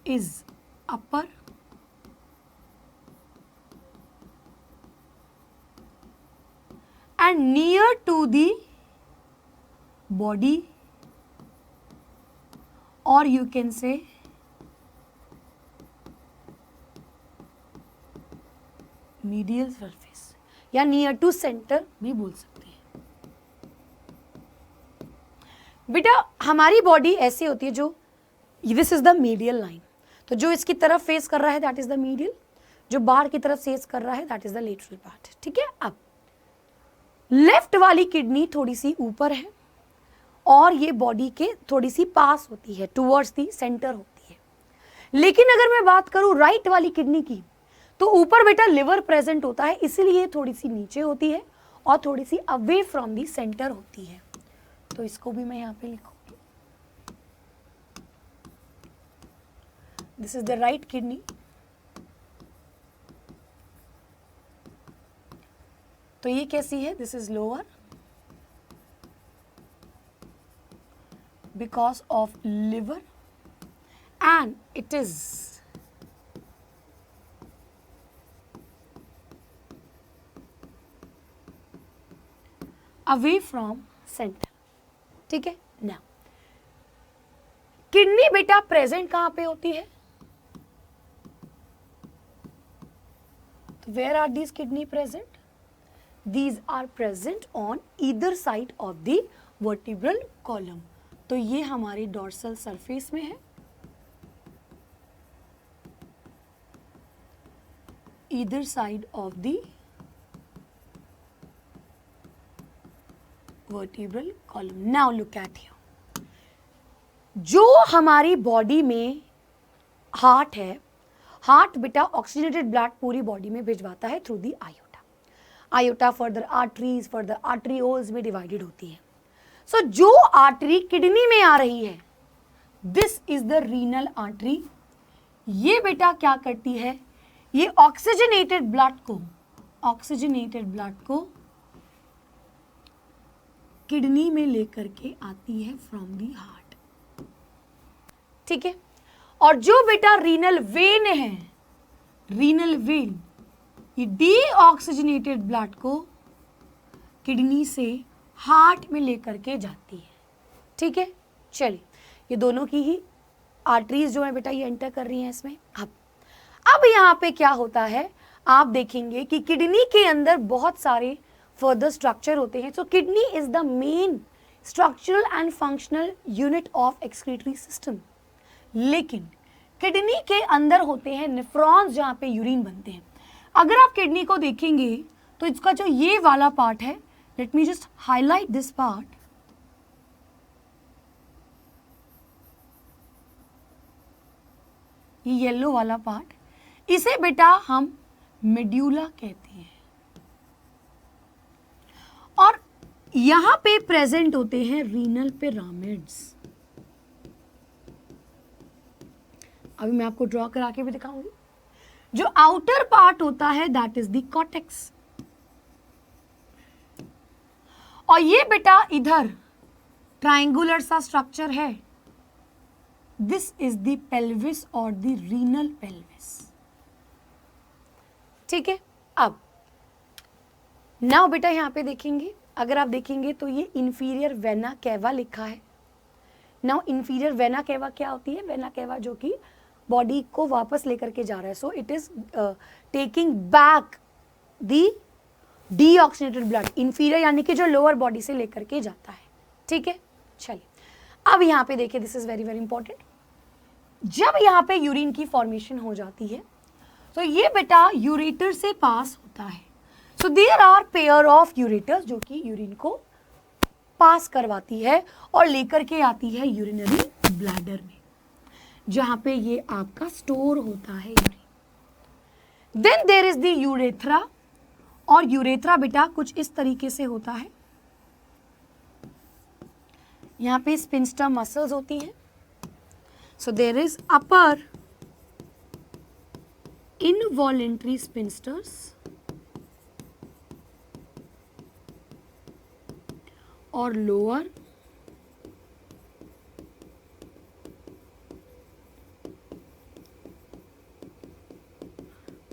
is upper and near to the body, or you can say medial surface या near to center भी बोल सकते हैं। बेटा हमारी बॉडी ऐसी होती है जो this is the medial line, तो जो इसकी तरफ फेस कर रहा है that is the medial, जो बाहर की तरफ फेस कर रहा है that is the lateral part। ठीक है, अब लेफ्ट वाली किडनी थोड़ी सी ऊपर है और ये बॉडी के थोड़ी सी पास होती है, टुवर्ड्स दी सेंटर होती है। लेकिन अगर मैं बात करूं राइट वाली किडनी की तो ऊपर बेटा लिवर प्रेजेंट होता है, इसलिए थोड़ी सी नीचे होती है और थोड़ी सी अवे फ्रॉम दी सेंटर होती है। तो इसको भी मैं यहाँ पे लिखूंगी, this is the right kidney. तो ये कैसी है, this is lower because of liver and it is away from centre. ठीक है, नाउ किडनी बेटा प्रेजेंट कहां पे होती है, तो where are these kidney present? These are present on either side of the vertebral column। तो ये हमारी डॉर्सल सरफेस में है, either side of the vertebral column। Now look at here, जो हमारी बॉडी में हार्ट है, हार्ट बेटा ऑक्सीजनेटेड ब्लड पूरी बॉडी में भिजवाता है through the aorta. Aorta further arteries, further arterioles में डिवाइडेड होती है। सो जो आर्टरी किडनी में आ रही है this is the renal artery. ये बेटा क्या करती है, ये ऑक्सीजनेटेड ब्लड को किडनी में लेकर के आती है फ्रॉम दी हार्ट। ठीक है, और जो बेटा रीनल वेन है, रीनल वेन ये डीऑक्सीजनेटेड ब्लड को किडनी से हार्ट में लेकर के जाती है। ठीक है, चलिए ये दोनों की ही आर्टरीज जो है बेटा ये एंटर कर रही हैं इसमें। अब यहाँ पे क्या होता है, आप देखेंगे कि किडनी के अंदर बहुत सारे फर्दर स्ट्रक्चर होते हैं। सो kidney is the main structural and functional unit of excretory system. लेकिन किडनी के अंदर होते हैं नेफ्रॉन्स जहाँ पे यूरिन बनते हैं। अगर आप किडनी को देखेंगे तो इसका जो ये वाला पार्ट है, let me just highlight this part, ये येलो वाला पार्ट, इसे बेटा हम मेड्यूला कहते हैं। और यहां पे प्रेजेंट होते हैं रीनल पिरामिड्स। अभी मैं आपको ड्रॉ करा के भी दिखाऊंगी। जो आउटर पार्ट होता है दैट इज द कॉर्टेक्स, और ये बेटा इधर ट्राइंगुलर सा स्ट्रक्चर है, दिस इज द पेल्विस और द रीनल पेल्विस। ठीक है, अब नाउ बेटा यहां पे देखेंगे, अगर आप देखेंगे तो ये इंफीरियर वेना केवा लिखा है। नाउ इंफीरियर वेना केवा क्या होती है? वेना केवा जो कि बॉडी को वापस लेकर के जा रहा है। So it is taking back the deoxygenated blood, inferior यानी कि जो लोअर बॉडी से लेकर के जाता है। ठीक है, चलिए अब यहाँ पे देखिए, this is very very important. जब यहाँ पे यूरिन की फॉर्मेशन हो जाती है तो ये बेटा यूरेटर से पास होता है। So there are pair of ureters जो कि यूरिन को पास करवाती है और लेकर के आती है यूरिनरी ब्लैडर में, जहां पे ये आपका स्टोर होता है urine. Then there is the urethra, और यूरेथ्रा बेटा कुछ इस तरीके से होता है। यहाँ पे स्पिंस्टर मसल्स होती हैं। So there is upper involuntary sphincters और lower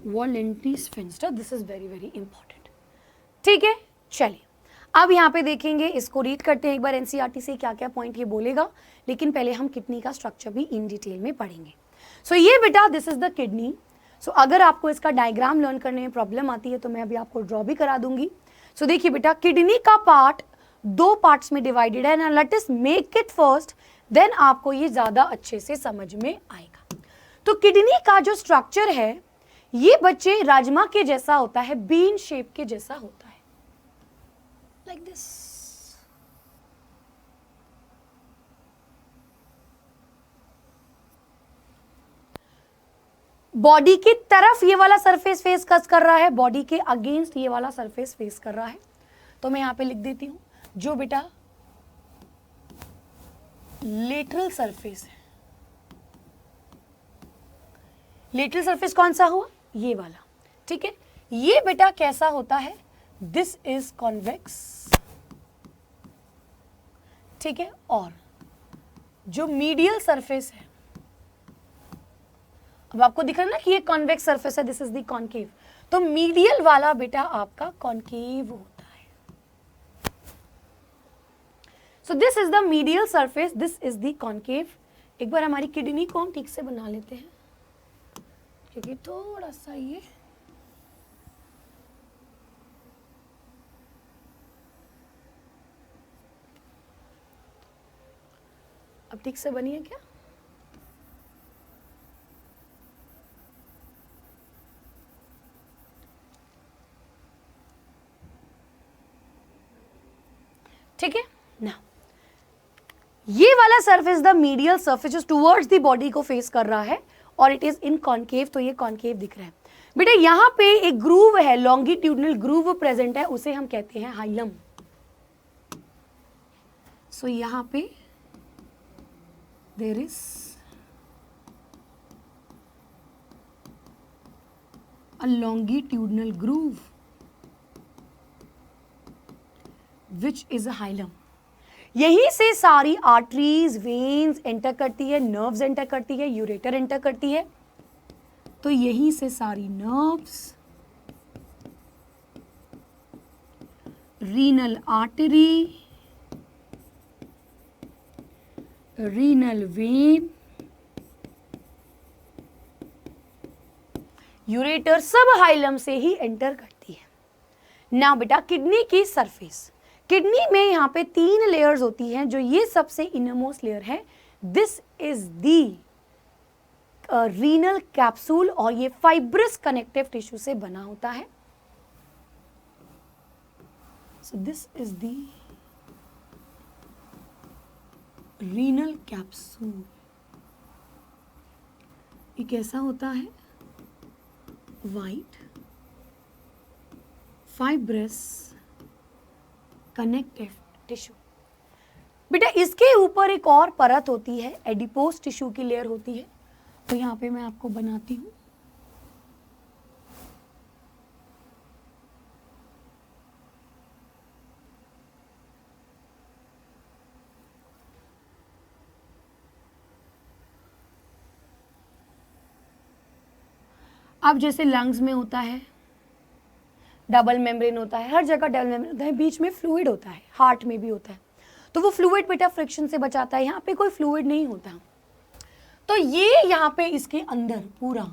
voluntary sphincter. This is very very important. ठीक है, चलिए अब यहाँ पे देखेंगे, इसको रीड करते हैं एक बार एनसीईआरटी से क्या क्या पॉइंट ये बोलेगा, लेकिन पहले हम किडनी का स्ट्रक्चर भी इन डिटेल में पढ़ेंगे। सो ये बेटा दिस इज द किडनी। सो अगर आपको इसका डायग्राम लर्न करने में प्रॉब्लम आती है तो मैं अभी आपको ड्रॉ भी करा दूंगी। सो देखिए बेटा, किडनी का पार्ट दो पार्ट्स में डिवाइडेड है ना। Let us make it first, then आपको ये ज्यादा अच्छे से समझ में आएगा। तो किडनी का जो स्ट्रक्चर है ये बच्चे राजमा के जैसा होता है, बीन शेप के जैसा होता है, लाइक दिस। बॉडी की तरफ ये वाला सरफेस फेस कर रहा है, बॉडी के अगेंस्ट ये वाला सरफेस फेस कर रहा है। तो मैं यहां पे लिख देती हूं, जो बेटा लेटरल सरफेस है, लेटरल सरफेस कौन सा हुआ? ये वाला। ठीक है, ये बेटा कैसा होता है? This is convex. ठीक है, और जो मीडियल सरफेस है, अब आपको दिख रहा है ना कि ये कॉन्वेक्स सरफेस है, दिस इज द कॉन्केव। तो मीडियल वाला बेटा आपका कॉन्केव होता है। So this is the medial surface, this is the concave. एक बार हमारी किडनी को हम ठीक से बना लेते हैं, क्योंकि थोड़ा सा ये अब ठीक से बनी है क्या? ठीक है ना, ये वाला सरफेस द मीडियल सरफेस जो टुवर्ड्स द बॉडी को फेस कर रहा है और इट इज इन कॉन्केव, तो ये कॉन्केव दिख रहा है बेटा। यहां पे एक ग्रूव है, लॉन्गिट्यूडनल ग्रूव प्रेजेंट है, उसे हम कहते हैं हाइलम। सो यहां पे there is a longitudinal groove which is a hilum. यहीं से सारी आर्टरीज, वेन्स एंटर करती है, नर्व्स एंटर करती है, यूरेटर एंटर करती है। तो यहीं से सारी nerves, renal artery, renal vein, ureter सब हाइलम से ही एंटर करती है। ना बेटा किडनी की सरफेस, किडनी में यहाँ पे 3 लेयर्स होती हैं, जो ये सबसे इनरमोस्ट लेयर है, this is the renal capsule, और ये फाइब्रस कनेक्टिव टिश्यू से बना होता है। So this is the renal capsule. ये कैसा होता है? White fibrous connective tissue. बेटा इसके ऊपर एक और परत होती है, एडिपोज टिश्यू की लेयर होती है। तो यहां पे मैं आपको बनाती हूं। अब जैसे लंग्स में होता है, डबल मेम्ब्रेन होता है, हर जगह डबल मेम्ब्रेन होता है, बीच में फ्लूइड होता है, हार्ट में भी होता है। तो वो फ्लूइड बेटा फ्रिक्शन से बचाता है। यहाँ पे कोई फ्लूइड नहीं होता। तो ये यहाँ पे इसके अंदर पूरा,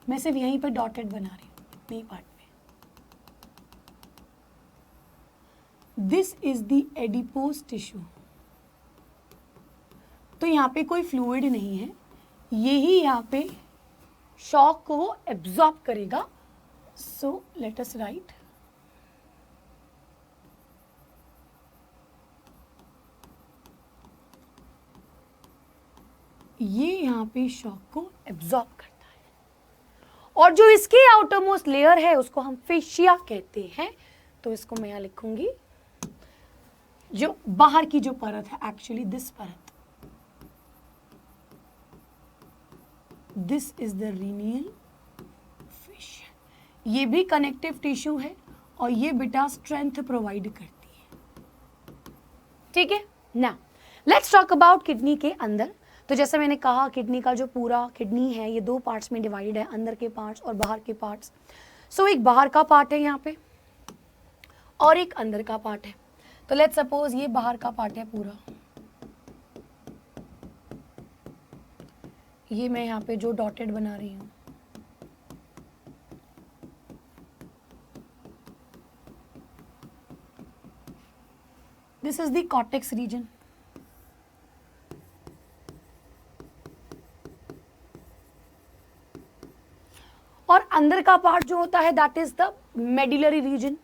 मैं सिर्फ यहीं पे डॉटेड बना रही हूँ नहीं पार्ट में। This is the adipose tissue. तो यहाँ पे कोई फ्लूइड नहीं है, यही यहाँ पे शॉक को एब्जॉर्ब करेगा। सो लेट अस राइट, ये यहाँ पे शॉक को एब्जॉर्ब करता है। और जो इसकी आउटरमोस्ट लेयर है उसको हम फेशिया कहते हैं। तो इसको मैं यहाँ लिखूंगी, जो बाहर की जो परत है, एक्चुअली दिस परत, दिस इज द रीनियल फेशिया। ये भी कनेक्टिव टिश्यू है और ये बेटा स्ट्रेंथ प्रोवाइड करती है। ठीक है ना, लेट्स टॉक अबाउट किडनी के अंदर। तो जैसे मैंने कहा, किडनी का जो पूरा किडनी है ये 2 पार्ट्स में डिवाइडेड है, अंदर के पार्ट्स और बाहर के पार्ट्स। सो एक बाहर का पार्ट है यहाँ पे और एक अंदर का पार्ट है। तो लेट्स सपोज ये बाहर का पार्ट है पूरा, ये मैं यहाँ पे जो डॉटेड बना रही हूँ, this is the cortex region. और अंदर का पार्ट जो होता है that is the medullary region.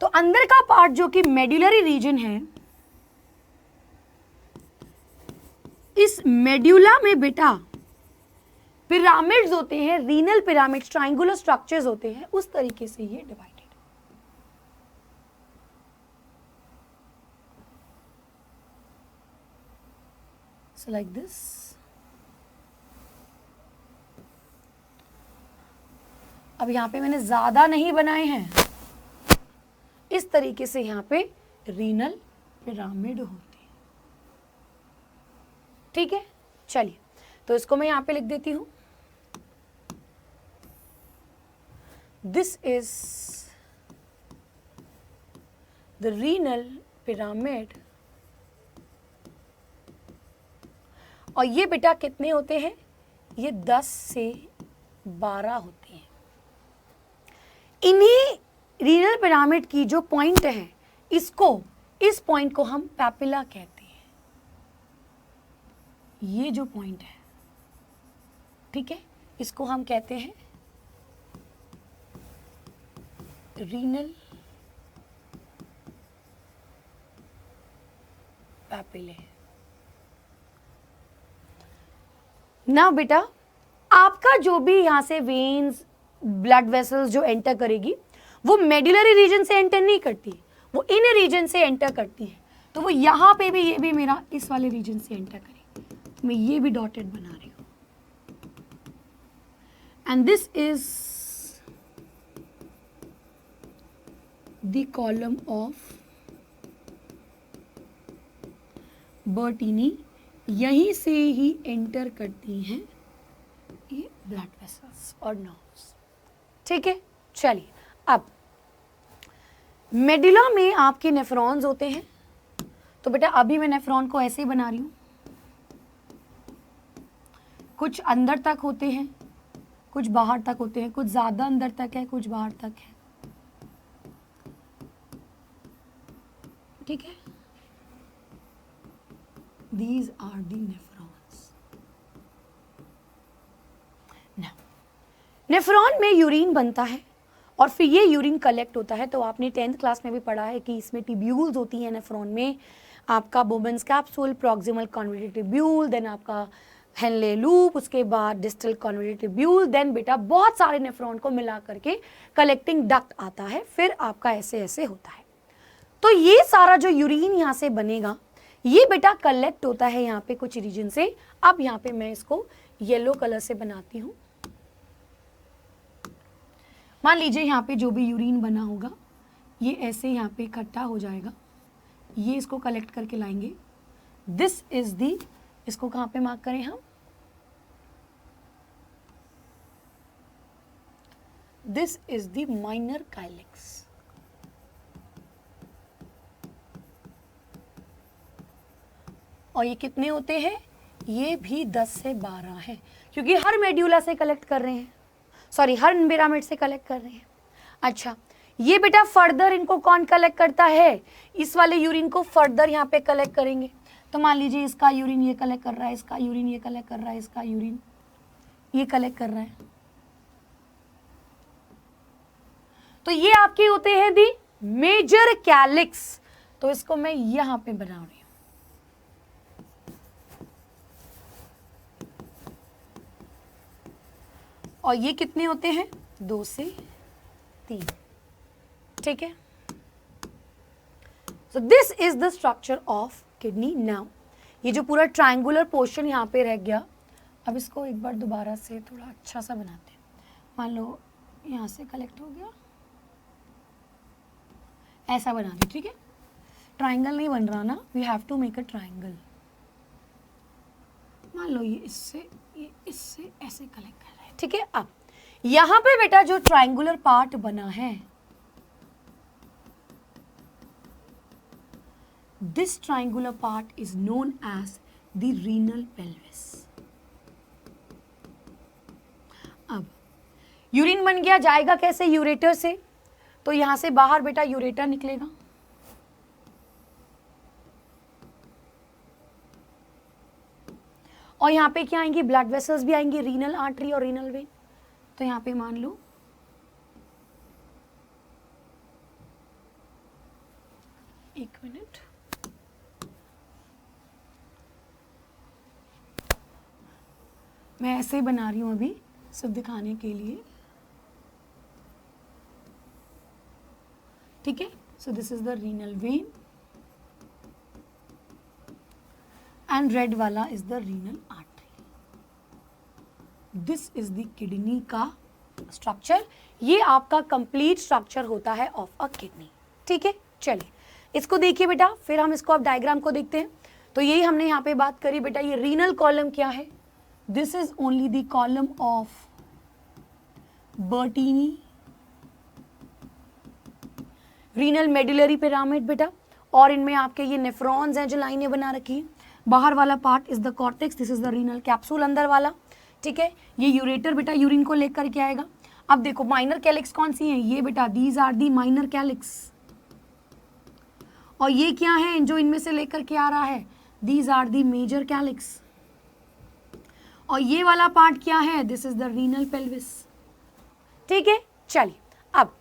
तो अंदर का पार्ट जो कि मेडुलरी रीजन है, इस मेड्यूला में बेटा पिरामिड्स होते हैं, रीनल पिरामिड्स, ट्रायंगुलर स्ट्रक्चर्स होते हैं, उस तरीके से ये डिवाइडेड। So like this. अब यहां पे मैंने ज्यादा नहीं बनाए हैं, इस तरीके से यहां पे रीनल पिरामिड होते हैं। ठीक है, चलिए तो इसको मैं यहां पे लिख देती हूं। This is the renal pyramid. और ये बेटा कितने होते हैं? ये 10 से 12 होते हैं। इन्हीं रीनल पिरामिड की जो पॉइंट है, इस पॉइंट को हम पैपिला कहते हैं। ये जो पॉइंट है, ठीक है, इसको हम कहते हैं रीनल पैपिले। ना बेटा आपका जो भी यहां से वेन्स, ब्लड वेसल्स जो एंटर करेगी, वो मेडुलरी रीजन से एंटर नहीं करती, वो इन रीजन से एंटर करती है। तो वो यहां पे भी, ये भी मेरा इस वाले रीजन से एंटर करेगी। मैं ये भी डॉटेड बना रही हूं। And this is the column of बर्टीनी। यहीं से ही एंटर करती हैं ये ब्लड वेसल्स और नर्व्स। ठीक है, चलिए अब मेडुला में आपके नेफ्रॉन्स होते हैं। तो बेटा अभी मैं नेफ्रॉन को ऐसे ही बना रही हूँ, कुछ अंदर तक होते हैं, कुछ बाहर तक होते हैं, कुछ ज्यादा अंदर तक है, कुछ बाहर तक है, ठीक है। These are the nephrons. Nephron में यूरिन बनता है और फिर ये यूरिन कलेक्ट होता है। तो आपने 10th क्लास में भी पढ़ा है कि इसमें टिब्यूल्स होती हैं नेफ्रॉन में, आपका Bowman's capsule, proximal convoluted tubule, then आपका हेनले लूप, उसके बाद डिस्टल कॉन्वोल्यूटेड ट्यूब्यूल, देन बेटा बहुत सारे नेफ्रॉन को मिला करके कलेक्टिंग डक्ट आता है, फिर आपका ऐसे ऐसे होता है। तो ये सारा जो यूरिन यहाँ से बनेगा ये बेटा कलेक्ट होता है यहाँ पे कुछ रीजन से। अब यहाँ पे मैं इसको येलो कलर से बनाती हूँ। मान लीजिए यहाँ पे जो भी यूरिन बना होगा ये ऐसे यहाँ पे इकट्ठा हो जाएगा, ये इसको कलेक्ट करके लाएंगे। दिस इज दी, इसको कहाँ पे मार्क करें हम, दिस इज दी माइनर काइलेक्स। और ये कितने होते हैं, ये भी 10 से 12 हैं, क्योंकि हर मेड्यूला से कलेक्ट कर रहे हैं, सॉरी हर पिरामिड से कलेक्ट कर रहे हैं। अच्छा ये बेटा फर्दर इनको कौन कलेक्ट करता है, इस वाले यूरिन को फर्दर यहाँ पे कलेक्ट करेंगे। तो मान लीजिए इसका यूरिन ये कलेक्ट कर रहा है, इसका यूरिन ये कलेक्ट कर रहा है, इसका यूरिन ये कलेक्ट कर रहा है। तो ये आपके होते हैं दी मेजर कैलिक्स। तो इसको मैं यहां पे बना रही हूं। और ये कितने होते हैं, 2 से 3, ठीक है। So this is the structure of kidney. Now ये जो पूरा ट्रायंगुलर पोर्शन यहाँ पे रह गया, अब इसको एक बार दोबारा से थोड़ा अच्छा सा बनाते हैं। मान लो यहाँ से कलेक्ट हो गया, ऐसा बना दे, ठीक है। ट्रायंगल नहीं बन रहा ना, we have to make a triangle. मान लो ये इससे ऐसे कलेक्ट कर रहा है, ठीक है। अब यहाँ पे बेटा जो ट्रायंगुलर पार्ट बना है, this triangular part is known as the renal pelvis. अब यूरिन बन गया, जाएगा कैसे, यूरेटर से। तो यहां से बाहर बेटा यूरेटर निकलेगा, और यहाँ पे क्या आएंगी, ब्लड वेसल्स भी आएंगी, रीनल आर्टरी और रीनल वेन। तो यहाँ पे मान लो एक मिनट, मैं ऐसे ही बना रही हूं अभी सिर्फ दिखाने के लिए, ठीक है। So this is the renal vein and red वाला is the renal artery. This is the kidney का स्ट्रक्चर। ये आपका कंप्लीट स्ट्रक्चर होता है ऑफ अ किडनी, ठीक है। चलिए इसको देखिए बेटा, फिर हम इसको अब डायग्राम को देखते हैं। तो यही हमने यहाँ पे बात करी बेटा, ये रीनल कॉलम क्या है, this is only the column of Bertini renal medullary pyramid बेटा। और इनमें आपके ये नेफ्रॉन्स हैं जो लाइनें बना रखी है। बाहर वाला part is the cortex, this is the renal capsule अंदर वाला, ठीक है। ये यूरेटर बेटा यूरिन को लेकर के आएगा। अब देखो माइनर कैलिक्स कौन सी हैं, ये बेटा these are the minor calyx. और ये क्या है जो इनमें से लेकर के आ रहा है, these are the major calyx. और ये वाला पार्ट क्या है, this is the renal pelvis, ठीक है। चलिए अब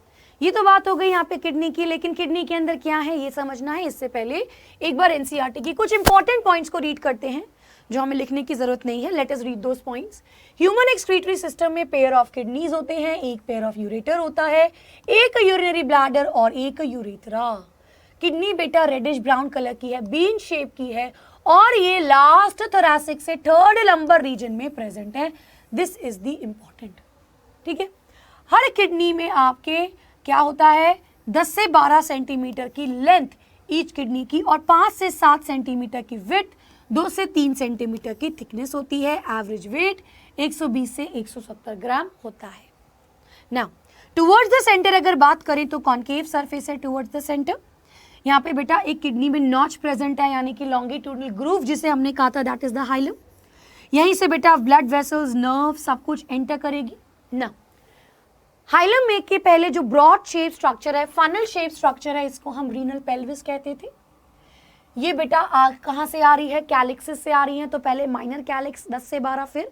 ये तो बात हो गई यहाँ पे किडनी की, लेकिन किडनी के अंदर क्या है ये समझना है। इससे पहले एक बार एनसीईआरटी की कुछ इंपॉर्टेंट पॉइंट्स को रीड करते हैं जो हमें लिखने की जरूरत नहीं है। लेट अस रीड दोस पॉइंट्स। ह्यूमन एक्सक्रीटरी सिस्टम में पेयर ऑफ किडनीज होते हैं, एक पेयर ऑफ यूरेटर होता है, एक यूरिनरी ब्लैडर और एक यूरेथ्रा। किडनी बेटा रेडिश ब्राउन कलर की है, बीन शेप की है, और ये लास्ट थोरैसिक से थर्ड लंबर रीजन में प्रेजेंट है। दिस इज द इंपॉर्टेंट, ठीक है। हर किडनी में आपके क्या होता है, 10 से 12 सेंटीमीटर की लेंथ ईच किडनी की, और 5 से 7 सेंटीमीटर की विड्थ, 2 से 3 सेंटीमीटर की थिकनेस होती है। एवरेज वेट 120 से 170 ग्राम होता है। नाउ टुवर्ड्स द सेंटर अगर बात करें तो कॉन्केव सरफेस है टुवर्ड्स द सेंटर। यहाँ पे बेटा एक किडनी में नॉच प्रेजेंट है, यानी कि लॉन्गिट्यूडनल ग्रूव जिसे हमने कहा था, दैट इज द हाइलम। यहीं से बेटा ब्लड वेसल्स, नर्व सब कुछ एंटर करेगी ना। हाइलम में के पहले जो ब्रॉड शेप स्ट्रक्चर है, फनल शेप स्ट्रक्चर है, इसको हम रीनल पेल्विस कहते थे। ये बेटा कहाँ से आ रही है? कैलिक्सिस से आ रही है। तो पहले माइनर कैलिक्स 10 से 12, फिर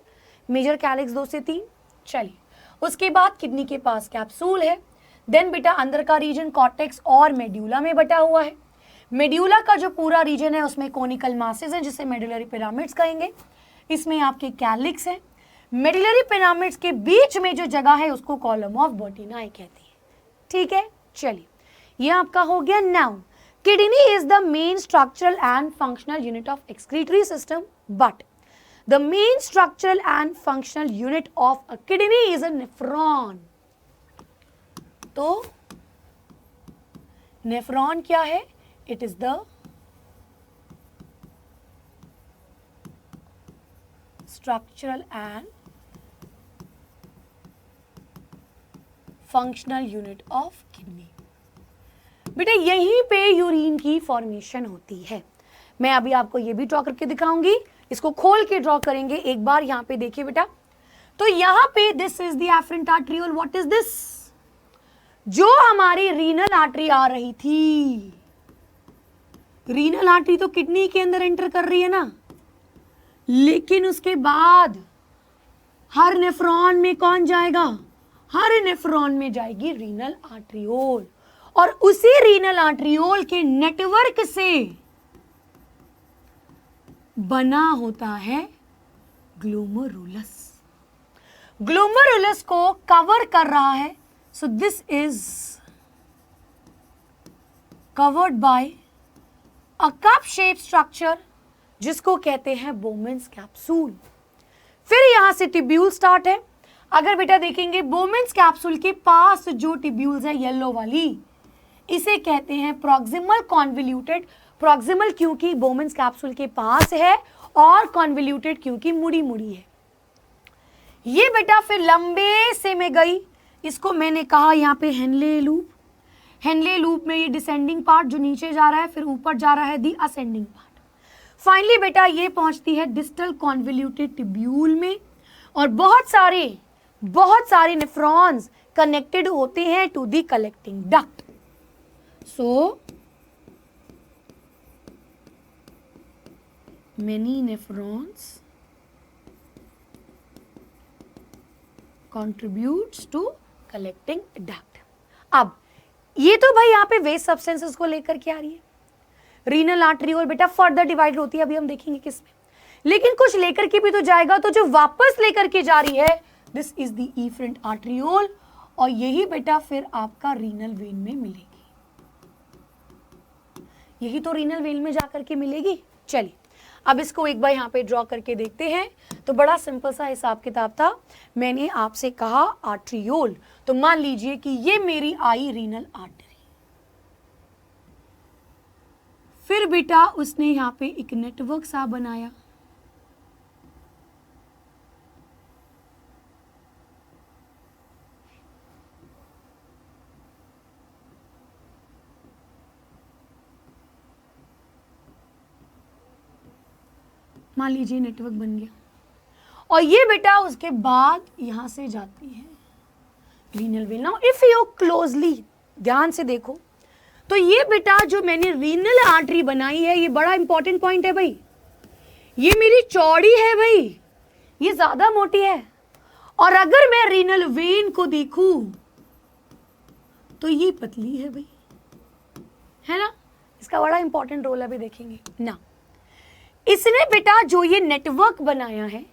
मेजर कैलिक्स 2 से 3। चलिए, उसके बाद किडनी के पास कैप्सूल है। देन बेटा अंदर का रीजन कॉर्टेक्स और मेड्यूला में बटा हुआ है। मेड्यूला का जो पूरा रीजन है उसमें कोनिकल मासेस है जिसे मेडुलरी पिरामिड्स कहेंगे। इसमें आपके कैलिक्स है। मेडुलरी पिरामिड्स के बीच में जो जगह है उसको कॉलम ऑफ बर्टीनाई कहती है। ठीक है, चलिए ये आपका हो गया। Now kidney is the main structural and functional unit of excretory system, but the main structural and functional unit of a kidney is a nephron. तो नेफ्रॉन क्या है? It is the structural and functional unit of kidney. बेटा यहीं पे urine की formation होती है। मैं अभी आपको ये भी ड्रॉ करके दिखाऊंगी, इसको खोल के ड्रॉ करेंगे एक बार। यहां पे देखिए बेटा, तो यहां पे this is the efferent arteriole. What is this? जो हमारी रीनल आर्टरी आ रही थी, रीनल आर्टरी तो किडनी के अंदर एंटर कर रही है ना, लेकिन उसके बाद हर नेफ्रॉन में कौन जाएगा? हर नेफ्रॉन में जाएगी रीनल आर्टरियोल, और उसी रीनल आर्टरियोल के नेटवर्क से बना होता है ग्लोमेरुलस। ग्लोमेरुलस को कवर कर रहा है। So this is covered by a cup shape structure जिसको कहते हैं बोमेन्स कैप्सूल। फिर यहां से टिब्यूल स्टार्ट है। अगर बेटा देखेंगे बोमेन्स कैप्सूल के पास जो टिब्यूल्स है येलो वाली, इसे कहते हैं प्रॉक्सिमल कॉन्वोल्यूटेड। प्रॉक्सिमल क्योंकि बोमेन्स कैप्सूल के पास है, और कॉन्वोल्यूटेड क्योंकि मुड़ी मुड़ी है। ये बेटा फिर लंबे से में गई, इसको मैंने कहा यहाँ पे हेनले लूप। हेनले लूप में ये डिसेंडिंग पार्ट जो नीचे जा रहा है, फिर ऊपर जा रहा है दी असेंडिंग पार्ट। फाइनली बेटा ये पहुंचती है डिस्टल कॉन्वोल्यूटेड टिब्यूल में, और बहुत सारे नेफ्रॉन्स कनेक्टेड होते हैं to the collecting duct. So many nephrons contributes to collecting duct। अब ये तो भाई यहाँ पे वेस्ट सब्सटेंसेस को लेकर के आ रही है। रीनल आर्टरियोल बेटा फर्दर डिवाइड होती है, अभी हम देखेंगे किसमें, लेकिन कुछ लेकर के भी तो जाएगा। तो जो वापस लेकर के जा रही है, दिस इज द इफरेंट आर्टरियोल, और यही बेटा फिर आपका रीनल वेन में मिलेगी। यही तो रीनल वेन में जाकर के मिलेगी। चलिए अब इसको एक बार यहाँ पे ड्रॉ करके देखते हैं। तो बड़ा सिंपल सा हिसाब किताब था। मैंने आपसे कहा आर्टरियोल, तो मान लीजिए कि ये मेरी आई रीनल आर्टरी। फिर बेटा उसने यहाँ पे एक नेटवर्क सा बनाया, मान लीजिए नेटवर्क बन गया, और ये बेटा उसके बाद यहां से जाती है renal vein. Now if you closely ध्यान से देखो, तो ये बेटा जो मैंने रीनल आर्टरी बनाई है, ये बड़ा इंपॉर्टेंट पॉइंट है भाई। ये मेरी चौड़ी है भाई, ये ज्यादा मोटी है, और अगर मैं रीनल वेन को देखूं तो ये पतली है भाई, है ना। इसका बड़ा इंपॉर्टेंट रोल अभी देखेंगे ना। इसने बेटा जो ये नेटवर्क बनाया है,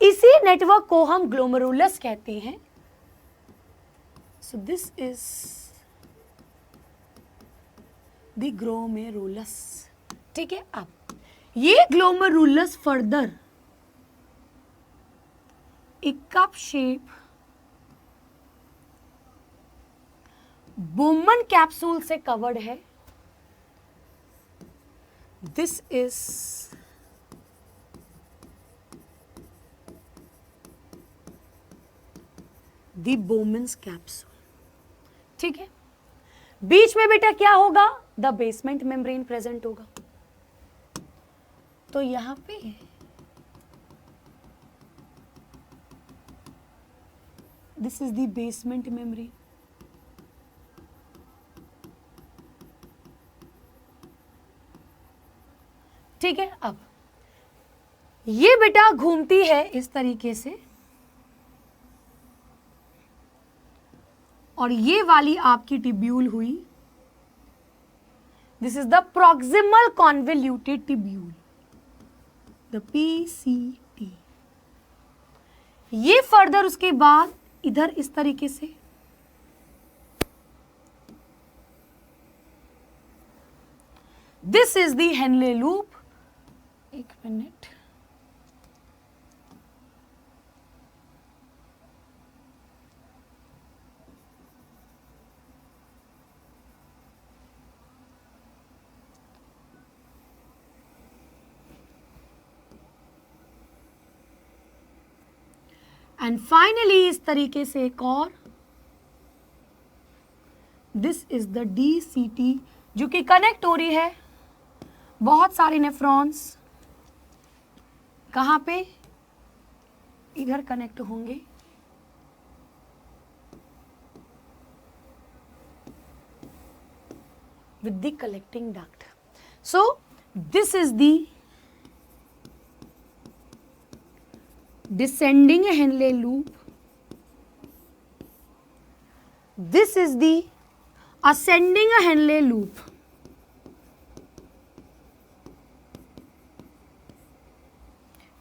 इसी नेटवर्क को हम ग्लोमेरुलस कहते हैं। सो दिस इज द ग्लोमेरुलस। ठीक है, अब ये ग्लोमेरुलस फर्दर एक कप शेप बोमन कैप्सूल से कवर्ड है। This is the Bowman's capsule। ठीक है, बीच में बेटा क्या होगा, द बेसमेंट मेम्ब्रेन प्रेजेंट होगा। तो यहां पे this is the basement membrane. ठीक है, अब ये बेटा घूमती है इस तरीके से, और ये वाली आपकी टिब्यूल हुई, this is the proximal convoluted tubule, the PCT। ये फर्दर उसके बाद इधर इस तरीके से, this is the Henle loop. एक मिनट, एंड फाइनली इस तरीके से एक और, दिस इज द DCT, जो कि कनेक्ट हो रही है बहुत सारे नेफ्रॉन्स, कहां पे, इधर कनेक्ट होंगे, with the collecting duct. So this is the descending Henle loop, this is the ascending Henle loop।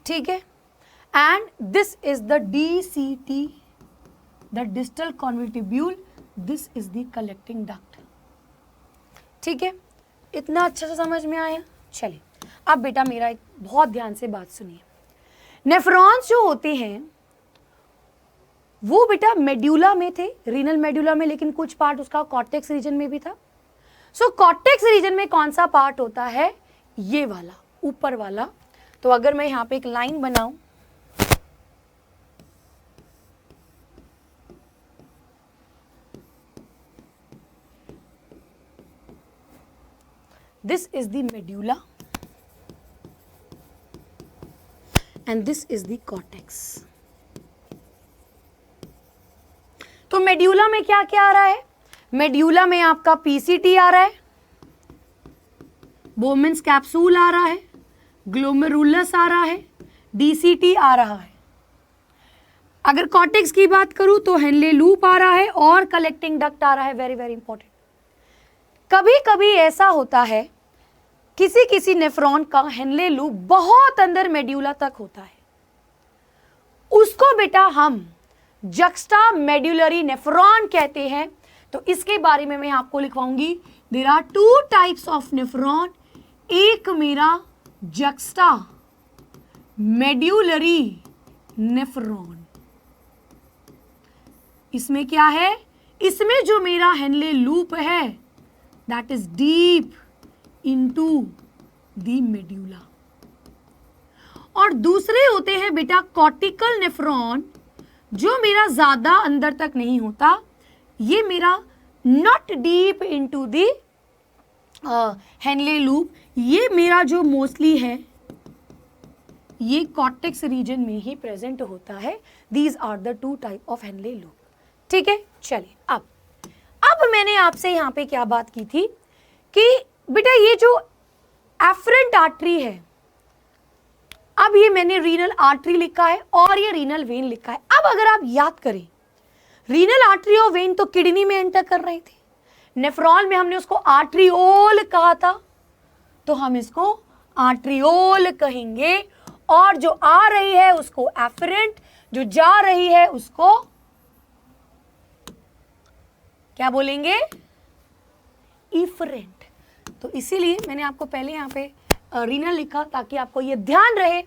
ठीक है, and this is the DCT, the distal convolutive, this is the collecting duct। ठीक है, इतना अच्छा से समझ में आया। चलिए अब बेटा मेरा एक बहुत ध्यान से बात सुनिए। नेफ्रॉन्स जो होते हैं वो बेटा मेड्यूला में थे, रीनल मेड्यूला में, लेकिन कुछ पार्ट उसका कॉर्टेक्स रीजन में भी था। सो कॉर्टेक्स रीजन में कौन सा पार्ट होता है, ये वाला, ऊपर वाला। तो अगर मैं यहां पे एक लाइन बनाऊं, this is the medulla and this is the cortex। तो मेड्यूला में क्या क्या आ रहा है, मेड्यूला में आपका PCT आ रहा है, बोमेन्स कैप्सूल आ रहा है, ग्लोमेरुलस आ रहा है, DCT आ रहा है। अगर कॉर्टेक्स की बात करूं तो हेनले लूप आ रहा है और कलेक्टिंग डक्ट आ रहा है। Very very important. कभी कभी ऐसा होता है किसी किसी नेफ्रॉन का हेनले लूप बहुत अंदर मेड्यूला तक होता है, उसको बेटा हम जक्स्टा मेड्यूलरी नेफ्रॉन कहते हैं। तो इसके बारे में मैं आपको लिखवाऊंगी, there are 2 types of nephron. एक मेरा जक्स्टा मेड्यूलरी नेफ्रॉन, इसमें क्या है, इसमें जो मेरा हेनले लूप है that is deep into the medulla. और दूसरे होते हैं बेटा कॉर्टिकल नेफ्रॉन, जो मेरा ज्यादा अंदर तक नहीं होता, ये मेरा not deep into the Henle loop, ये मेरा जो मोस्टली है ये कॉर्टेक्स रीजन में ही प्रेजेंट होता है। These are the 2 type of Henle loop. ठीक है, चलिए अब मैंने आपसे यहां पे क्या बात की थी कि बेटा ये जो एफरेंट आर्टरी है, अब ये मैंने रीनल आर्टरी लिखा है और ये रीनल वेन लिखा है। अब अगर आप याद करें, रीनल आर्टरी और वेन तो किडनी में एंटर कर रहे थे, नेफ्रॉन में हमने उसको आर्ट्रियोल कहा था, तो हम इसको आर्ट्रियोल कहेंगे। और जो आ रही है उसको एफरेंट, जो जा रही है उसको क्या बोलेंगे, इफरेंट। तो इसीलिए मैंने आपको पहले यहाँ पे रीनल लिखा ताकि आपको ये ध्यान रहे,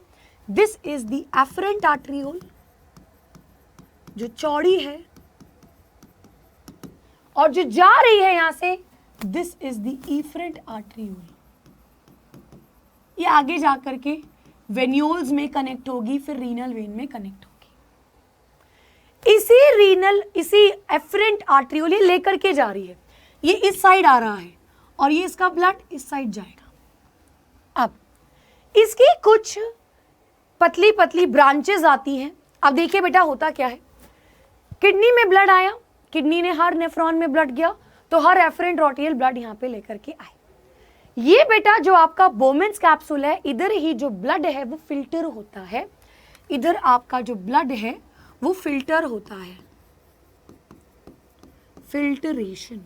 this is the efferent arteriole जो चौड़ी है, और जो जा रही है यहां से this is the efferent arteriole. ये आगे जाकर के वेन्यूल्स में कनेक्ट होगी, फिर रीनल वेन में कनेक्ट होगी। इसी रीनल, इसी एफरेंट आर्ट्रियोल ये लेकर के जा रही है, ये इस साइड आ रहा है और ये इसका ब्लड इस साइड जाएगा। अब इसकी कुछ पतली पतली ब्रांचेस आती हैं। अब देखिए बेटा होता क्या है, किडनी में ब्लड आया, किडनी ने हर नेफ्रॉन में ब्लड गया, तो हर एफरेंट आर्ट्रियल ब्लड यहाँ पे लेकर के आए। ये बेटा जो आपका बोमेंस कैप्सूल है, इधर ही जो ब्लड है वो फिल्टर होता है, इधर आपका जो ब्लड है वो फिल्टर होता है, फिल्टरेशन।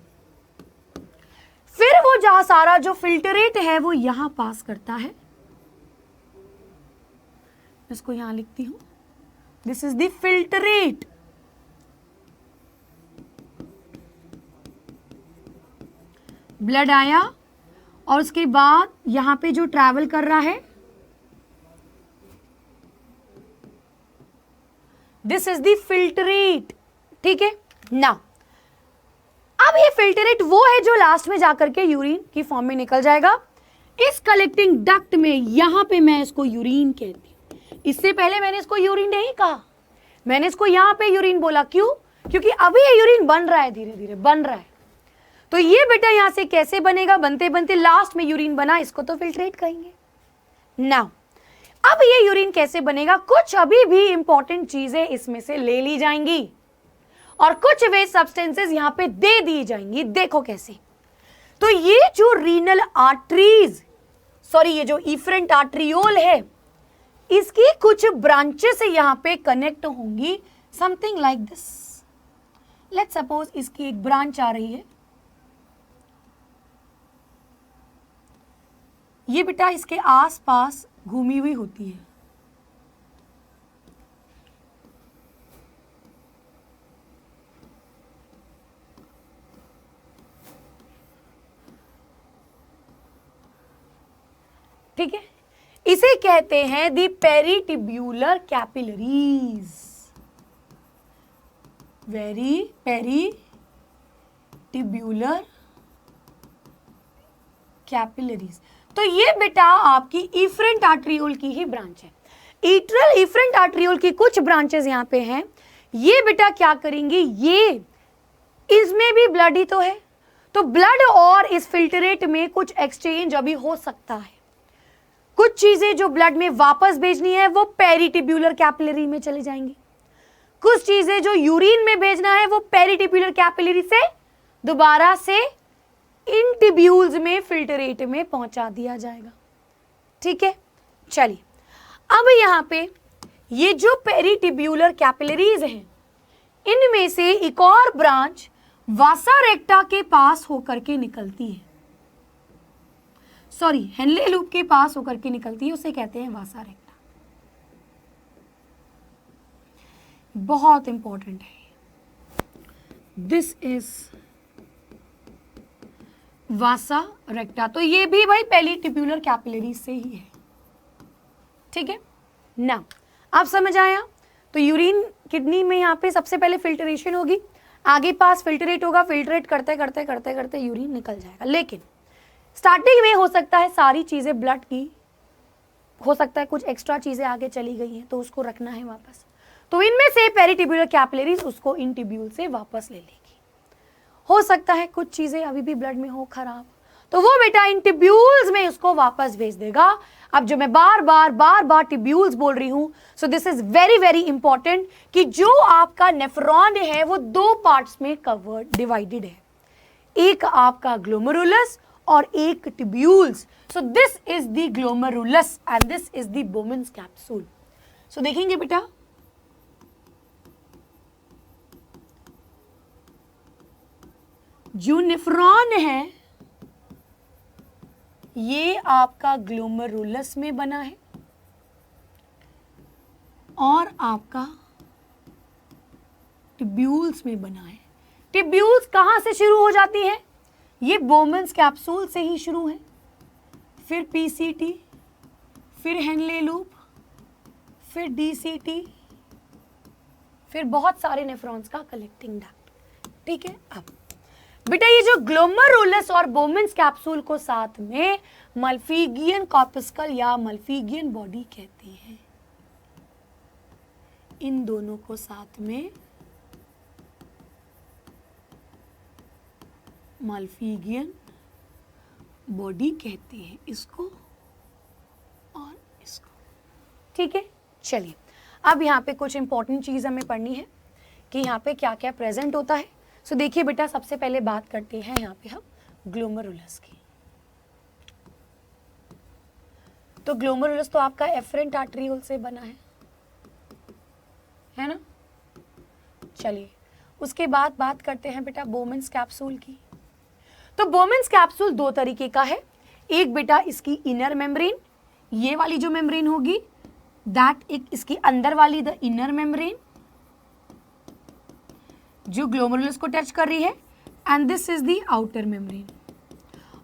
फिर वो जहां सारा जो फिल्टरेट है वो यहां पास करता है, इसको यहां लिखती हूं, this is the filtrate. Blood आया और उसके बाद यहां पे जो ट्रैवल कर रहा है, दिस इज द फिल्टरेट। ठीक है ना, अब ये फिल्टरेट वो है जो लास्ट में जाकर के यूरिन की फॉर्म में निकल जाएगा। इस कलेक्टिंग डक्ट में, यहां पे मैं इसको यूरिन कहती हूं। इससे पहले मैंने इसको यूरिन नहीं कहा, मैंने इसको यहां पे यूरिन बोला। क्यों? क्योंकि अभी ये यूरिन बन रहा है, धीरे धीरे बन रहा है। तो ये बेटा यहां से कैसे बनेगा, बनते बनते लास्ट में यूरिन बना, इसको तो फिल्ट्रेट कहेंगे। नाउ अब ये यूरिन कैसे बनेगा, कुछ अभी भी इंपॉर्टेंट चीजें इसमें से ले ली जाएंगी और कुछ वेस्ट सब्सटेंसेस यहां पे दे दी जाएंगी। देखो कैसे। तो ये जो रीनल आर्टरीज, सॉरी ये जो इफरेंट आर्ट्रियोल है, इसकी कुछ ब्रांचेस यहां पे कनेक्ट होंगी, something like this. Let's suppose इसकी एक ब्रांच आ रही है, ये बेटा इसके आसपास घूमी हुई होती है। ठीक है, इसे कहते हैं दी पेरिटिब्यूलर कैपिलरीज। पेरिटिब्यूलर कैपिलरीज। तो ये बेटा आपकी इफरेंट आर्ट्रियोल की ही ब्रांच है। इफरेंट आर्ट्रियोल की कुछ ब्रांचेस यहां पे हैं। ये बेटा क्या करेंगे, ये इसमें भी ब्लड ही तो है, तो ब्लड और इस फिल्टरेट में कुछ एक्सचेंज अभी हो सकता है। कुछ चीजें जो ब्लड में वापस भेजनी है वो पेरिटिब्यूलर कैपिलरी में चली जाएंगी, कुछ चीजें जो यूरिन में भेजना है वो पेरिटिब्यूलर कैपिलरी से दोबारा से इन टिब्यूल्स में फिल्टरेट में पहुंचा दिया जाएगा। ठीक है, चलिए अब यहां पे ये जो पेरिटिब्यूलर कैपिलरीज हैं, इनमें से एक और ब्रांच वासा रेक्टा के पास होकर के निकलती है, सॉरी हेनले लूप के पास होकर के निकलती है, उसे कहते हैं वासा रेक्टा। बहुत इंपॉर्टेंट है, दिस इज वासा रेक्टा। तो ये भी भाई पेरिटिब्यूलर कैपिलरी से ही है। ठीक है ना, आप समझ आया। तो यूरिन किडनी में यहाँ पे सबसे पहले फिल्टरेशन होगी, आगे पास फिल्टरेट होगा, फिल्टरेट करते करते करते करते यूरिन निकल जाएगा। लेकिन स्टार्टिंग में हो सकता है सारी चीजें ब्लड की, हो सकता है कुछ एक्स्ट्रा चीजें आगे चली गई हैं तो उसको रखना है वापस, तो इनमें से पेरिटिब्यूलर कैपिलरीज उसको इन टिब्यूल से वापस ले लेगी। हो सकता है कुछ चीजें अभी भी ब्लड में हो खराब, तो वो बेटा इन टिब्यूल्स में उसको वापस भेज देगा। अब जो मैं बार बार टिब्यूल्स बोल रही हूं, सो this is very very important कि जो आपका नेफ्रॉन है वो दो पार्ट्स में कवर्ड डिवाइडेड है, एक आपका ग्लोमेरुलस और एक tubules. So this is the glomerulus and this is the Bowman's capsule. सो देखेंगे बेटा, जो नेफ्रॉन है ये आपका ग्लोमेरुलस में बना है और आपका टिब्यूल्स में बना है। टिब्यूल्स कहां से शुरू हो जाती है, ये बोमेंस कैप्सूल से ही शुरू है, फिर पीसीटी, फिर हेनले लूप, फिर डीसीटी, फिर बहुत सारे नेफ्रॉन्स का कलेक्टिंग डक्ट। ठीक है, अब बेटा ये जो ग्लोमेरुलस और बोमेंस कैप्सूल को साथ में मल्फीगियन कॉर्पस्कल या मल्फीगियन बॉडी कहते हैं। इन दोनों को साथ में माल्फिगियन बॉडी कहते हैं इसको और इसको। ठीक है, चलिए अब यहाँ पे कुछ इंपॉर्टेंट चीज़ हमें पढ़नी है कि यहाँ पे क्या क्या प्रेजेंट होता है। सो देखिए बेटा, सबसे पहले बात करते हैं यहाँ पे हम ग्लोमेरुलस की। तो ग्लोमेरुलस तो आपका एफरेंट आर्टरियोल से बना है ना। चलिए उसके बाद बात करते हैं बेटा बोमेन्स कैप्सूल की। तो बोमेन्स कैप्सूल दो तरीके का है। एक बेटा इसकी इनर मेम्ब्रेन, ये वाली जो मेम्ब्रेन होगी दैट, एक इसकी अंदर वाली द इनर मेम्ब्रेन जो ग्लोमेरुलस को टच कर रही है, and this is the outer membrane.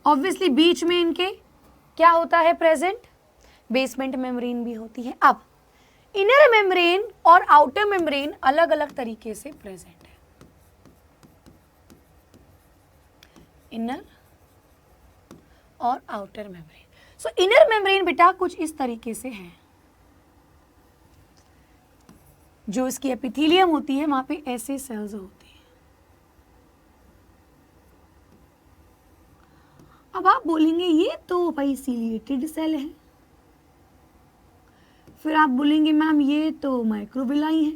Obviously बीच में इनके क्या होता है प्रेजेंट, बेसमेंट मेम्ब्रेन भी होती है। अब इनर मेम्ब्रेन और आउटर मेम्ब्रेन अलग अलग तरीके से प्रेजेंट है। इनर और आउटर मेम्ब्रेन। सो इनर मेम्ब्रेन बेटा कुछ इस तरीके से है, जो इसकी एपिथेलियम होती है वहां पे ऐसे सेल्स होते हैं। अब आप बोलेंगे ये तो भाई सीलिएटेड सेल है, फिर आप बोलेंगे मैम ये तो माइक्रोविलाई है।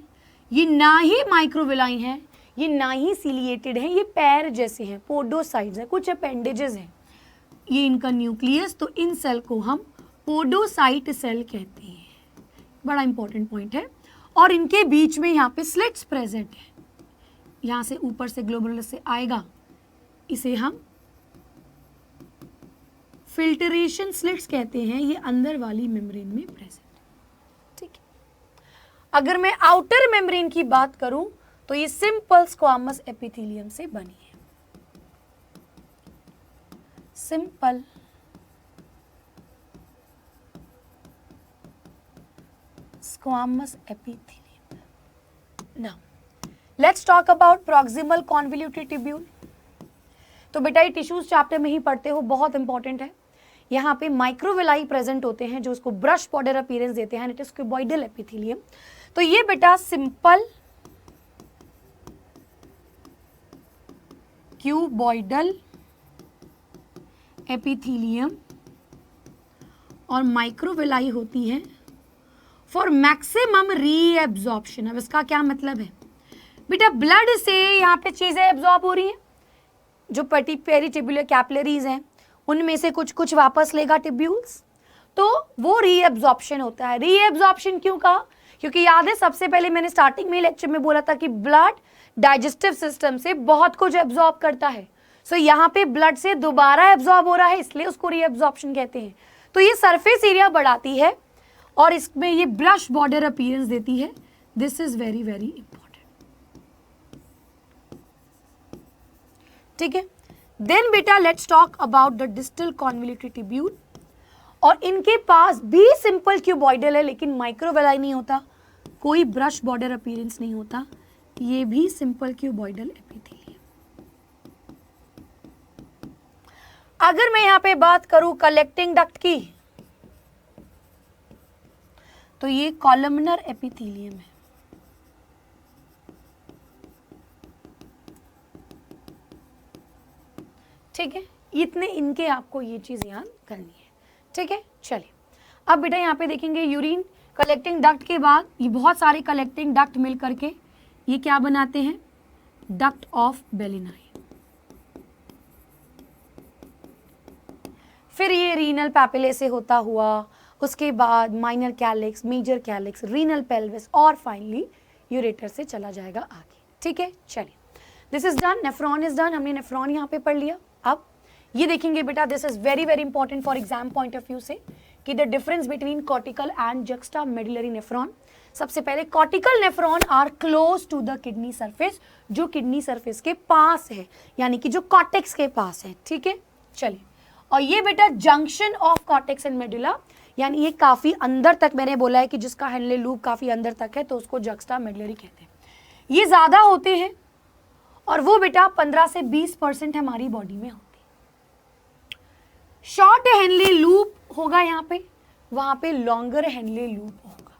ये ना ही माइक्रोविलाई है, ये ना ही सीलिएटेड है, ये पैर जैसे हैं, पोडोसाइट्स है, कुछ अपेंडेजेस हैं। ये इनका न्यूक्लियस, तो इन सेल को हम पोडोसाइट सेल कहते हैं। बड़ा इंपॉर्टेंट पॉइंट है। और इनके बीच में यहाँ पे स्लिट्स प्रेजेंट है। यहाँ से ऊपर से ग्लोमेरुलस से आएगा, इसे हम फिल्टरेशन स्लिट्स कहते हैं। ये अंदर वाली मेम्ब्रेन में प्रेजेंट। ठीक है, अगर मैं आउटर मेम्ब्रेन की बात करूं तो ये सिंपल स्क्वामस एपिथेलियम से बनी है। Simple squamous epithelium. Now, let's talk about proximal convoluted tubule. तो बेटा ये टिश्यूज चैप्टर में ही पढ़ते हो, बहुत इंपॉर्टेंट है। यहाँ पे माइक्रोविलाई प्रेजेंट होते हैं जो उसको ब्रश बॉर्डर अपीयरेंस देते हैं, इट इज क्यूबॉइडल एपिथेलियम। तो ये बेटा सिंपल क्यूबॉइडल एपिथेलियम और माइक्रोविलाई होती है फॉर मैक्सिमम रीएब्जॉर्प्शन। अब इसका क्या मतलब है बेटा, ब्लड से यहाँ पे चीजें एब्जॉर्ब हो रही हैं, जो पेरिटिब्युलर कैपिलरीज हैं उनमें से कुछ कुछ वापस लेगा टिब्यूल्स, तो वो रीएब्जॉर्प्शन होता है। रीएब्जॉर्प्शन क्यों कहा, क्योंकि याद है सबसे पहले मैंने स्टार्टिंग में लेक्चर में बोला था कि ब्लड डाइजेस्टिव सिस्टम से बहुत कुछ एब्जॉर्ब करता है। सो यहाँ पे ब्लड से दोबारा एब्जॉर्ब हो रहा है, इसलिए उसको रीएब्जॉर्प्शन कहते हैं। तो ये सरफेस एरिया बढ़ाती है और इसमें ये ब्रश बॉर्डर अपीयरेंस देती है। This is very very important. ठीक है, देन बेटा let's talk about the distal convoluted tubule. और इनके पास भी सिंपल क्यूबॉइडल है, लेकिन माइक्रोविलाई नहीं होता, कोई ब्रश बॉर्डर अपीयरेंस नहीं होता, ये भी सिंपल क्यूबॉइडल एपिथेलियम। अगर मैं यहां पे बात करूं कलेक्टिंग डक्ट की, तो ये कॉलमनर एपिथेलियम है। ठीक है, इतने इनके आपको ये चीज याद करनी है। ठीक है, चलिए अब बेटा यहाँ पे देखेंगे यूरिन कलेक्टिंग डक्ट के बाद ये बहुत सारे कलेक्टिंग डक्ट मिल करके ये क्या बनाते हैं, डक्ट ऑफ बेलिनाई। फिर ये रीनल पैपिले से होता हुआ, उसके बाद minor calyx, major calyx, renal pelvis और फाइनली यूरेटर से चला जाएगा आगे। ठीक है, चलिए this is done, nephron is done, हमने नेफ्रॉन यहाँ पे पढ़ लिया। अब ये देखेंगे बेटा, this is very very important for exam point of view से कि the difference between cortical and juxtamedullary nephron. सबसे पहले cortical nephron are close to the kidney surface, जो किडनी सरफेस के पास है, यानी कि जो कॉर्टेक्स के पास है। ठीक है, चलिए, और ये बेटा junction of cortex and medulla, यानी ये काफी अंदर तक, मैंने बोला है कि जिसका हेनले लूप काफी अंदर तक है तो उसको जक्स्टा मेडुलरी कहते हैं। ये ज्यादा होते हैं और वो बेटा 15 से 20% हमारी बॉडी में होती है। शॉर्ट हेनले लूप होगा यहाँ पे, वहां पे लॉन्गर हेनले लूप होगा।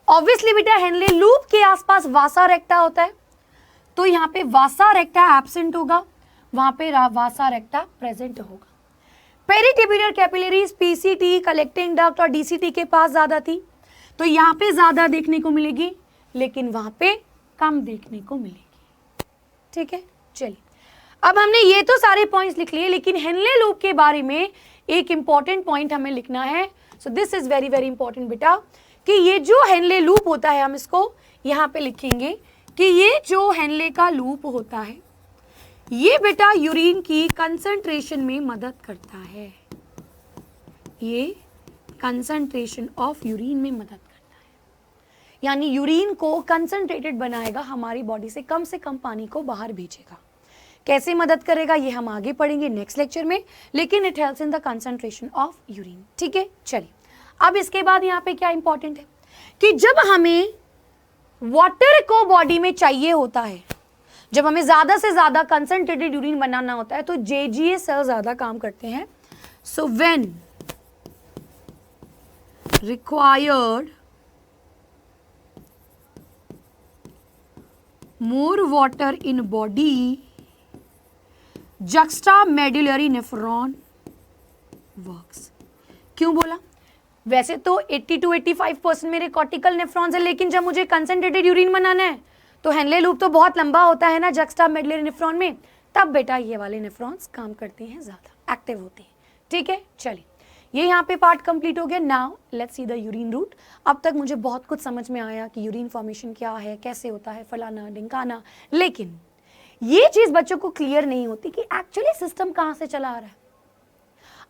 ऑब्वियसली बेटा हेनले लूप के आसपास वासा रेक्टा होता है, तो यहाँ पे वासा रेक्टा एब्सेंट होगा, वहां पे वासा रेक्टा प्रेजेंट होगा। पेरिटिब्यूलर कैपिलरीज पीसीटी, कलेक्टिंग डक्ट और डीसीटी के पास ज्यादा थी, तो यहाँ पे ज्यादा देखने को मिलेगी, लेकिन वहां पे कम देखने को मिलेगी। ठीक है, चलिए अब हमने ये तो सारे पॉइंट्स लिख लिए, लेकिन हेनले लूप के बारे में एक इंपॉर्टेंट पॉइंट हमें लिखना है। So this is very very important बेटा, कि ये जो हेनले लूप होता है, हम इसको यहाँ पे लिखेंगे कि ये जो हेनले का लूप होता है, ये बेटा यूरिन की कंसंट्रेशन में मदद करता है। ये कंसंट्रेशन ऑफ यूरिन में मदद करता है, यानी यूरिन को कंसंट्रेटेड बनाएगा, हमारी बॉडी से कम पानी को बाहर भेजेगा। कैसे मदद करेगा ये हम आगे पढ़ेंगे नेक्स्ट लेक्चर में, लेकिन it helps in the concentration of urine. ठीक है, चलिए अब इसके बाद यहाँ पे क्या इंपॉर्टेंट है कि जब हमें वाटर को बॉडी में चाहिए होता है, जब हमें ज्यादा से ज्यादा कंसंट्रेटेड यूरिन बनाना होता है, तो जेजीए सेल ज्यादा काम करते हैं। So when required more water in body, juxtamedullary nephron works। क्यों बोला? वैसे तो 80 to 85% मेरे कॉर्टिकल नेफ्रॉन्स है, लेकिन जब मुझे कंसंट्रेटेड यूरिन बनाना है तो हेनले लूप तो बहुत लंबा होता है ना juxtamedullary नेफ्रॉन में, तब बेटा ये वाले नेफ्रॉन्स काम करते हैं, ज्यादा एक्टिव होते हैं। ठीक है, चलिए ये यहाँ पे पार्ट कंप्लीट हो गया। Now let's see the urine route. अब तक मुझे बहुत कुछ समझ में आया कि यूरिन फॉर्मेशन क्या है, कैसे होता है, फलाना ढिमकाना, लेकिन ये चीज बच्चों को क्लियर नहीं होती कि एक्चुअली सिस्टम कहां से चला आ रहा है।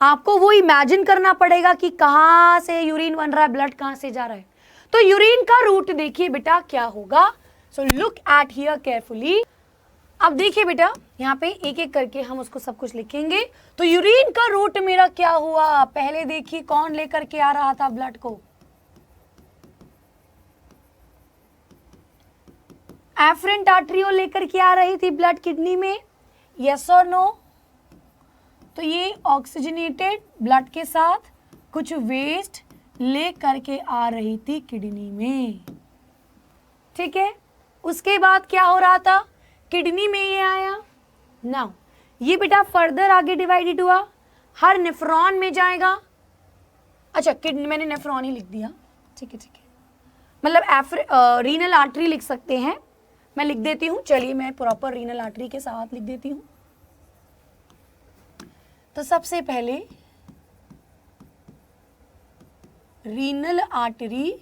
आपको वो इमेजिन करना पड़ेगा कि कहां से यूरिन बन रहा है, ब्लड कहां से जा रहा है। तो यूरिन का रूट देखिए बेटा क्या होगा। So look at here carefully. अब देखिए बेटा यहाँ पे एक एक करके हम उसको सब कुछ लिखेंगे। तो यूरिन का रूट मेरा क्या हुआ, पहले देखिए कौन लेकर के आ रहा था ब्लड को, एफरेंट आर्टरियोल लेकर के आ रही थी ब्लड किडनी में, यस और नो। तो ये ऑक्सीजनेटेड ब्लड के साथ कुछ वेस्ट ले करके आ रही थी किडनी में। ठीक है, उसके बाद क्या हो रहा था, किडनी में ये आया। नाउ ये बेटा फर्दर आगे डिवाइडेड हुआ, हर नेफ्रॉन में जाएगा। अच्छा किडनी मैंने नेफ्रॉन ही लिख दिया, ठीक है ठीक है, मतलब रीनल आर्टरी लिख सकते हैं, मैं लिख देती हूँ। चलिए मैं प्रॉपर रीनल आर्टरी के साथ लिख देती हूँ। तो सबसे पहले रीनल आर्टरी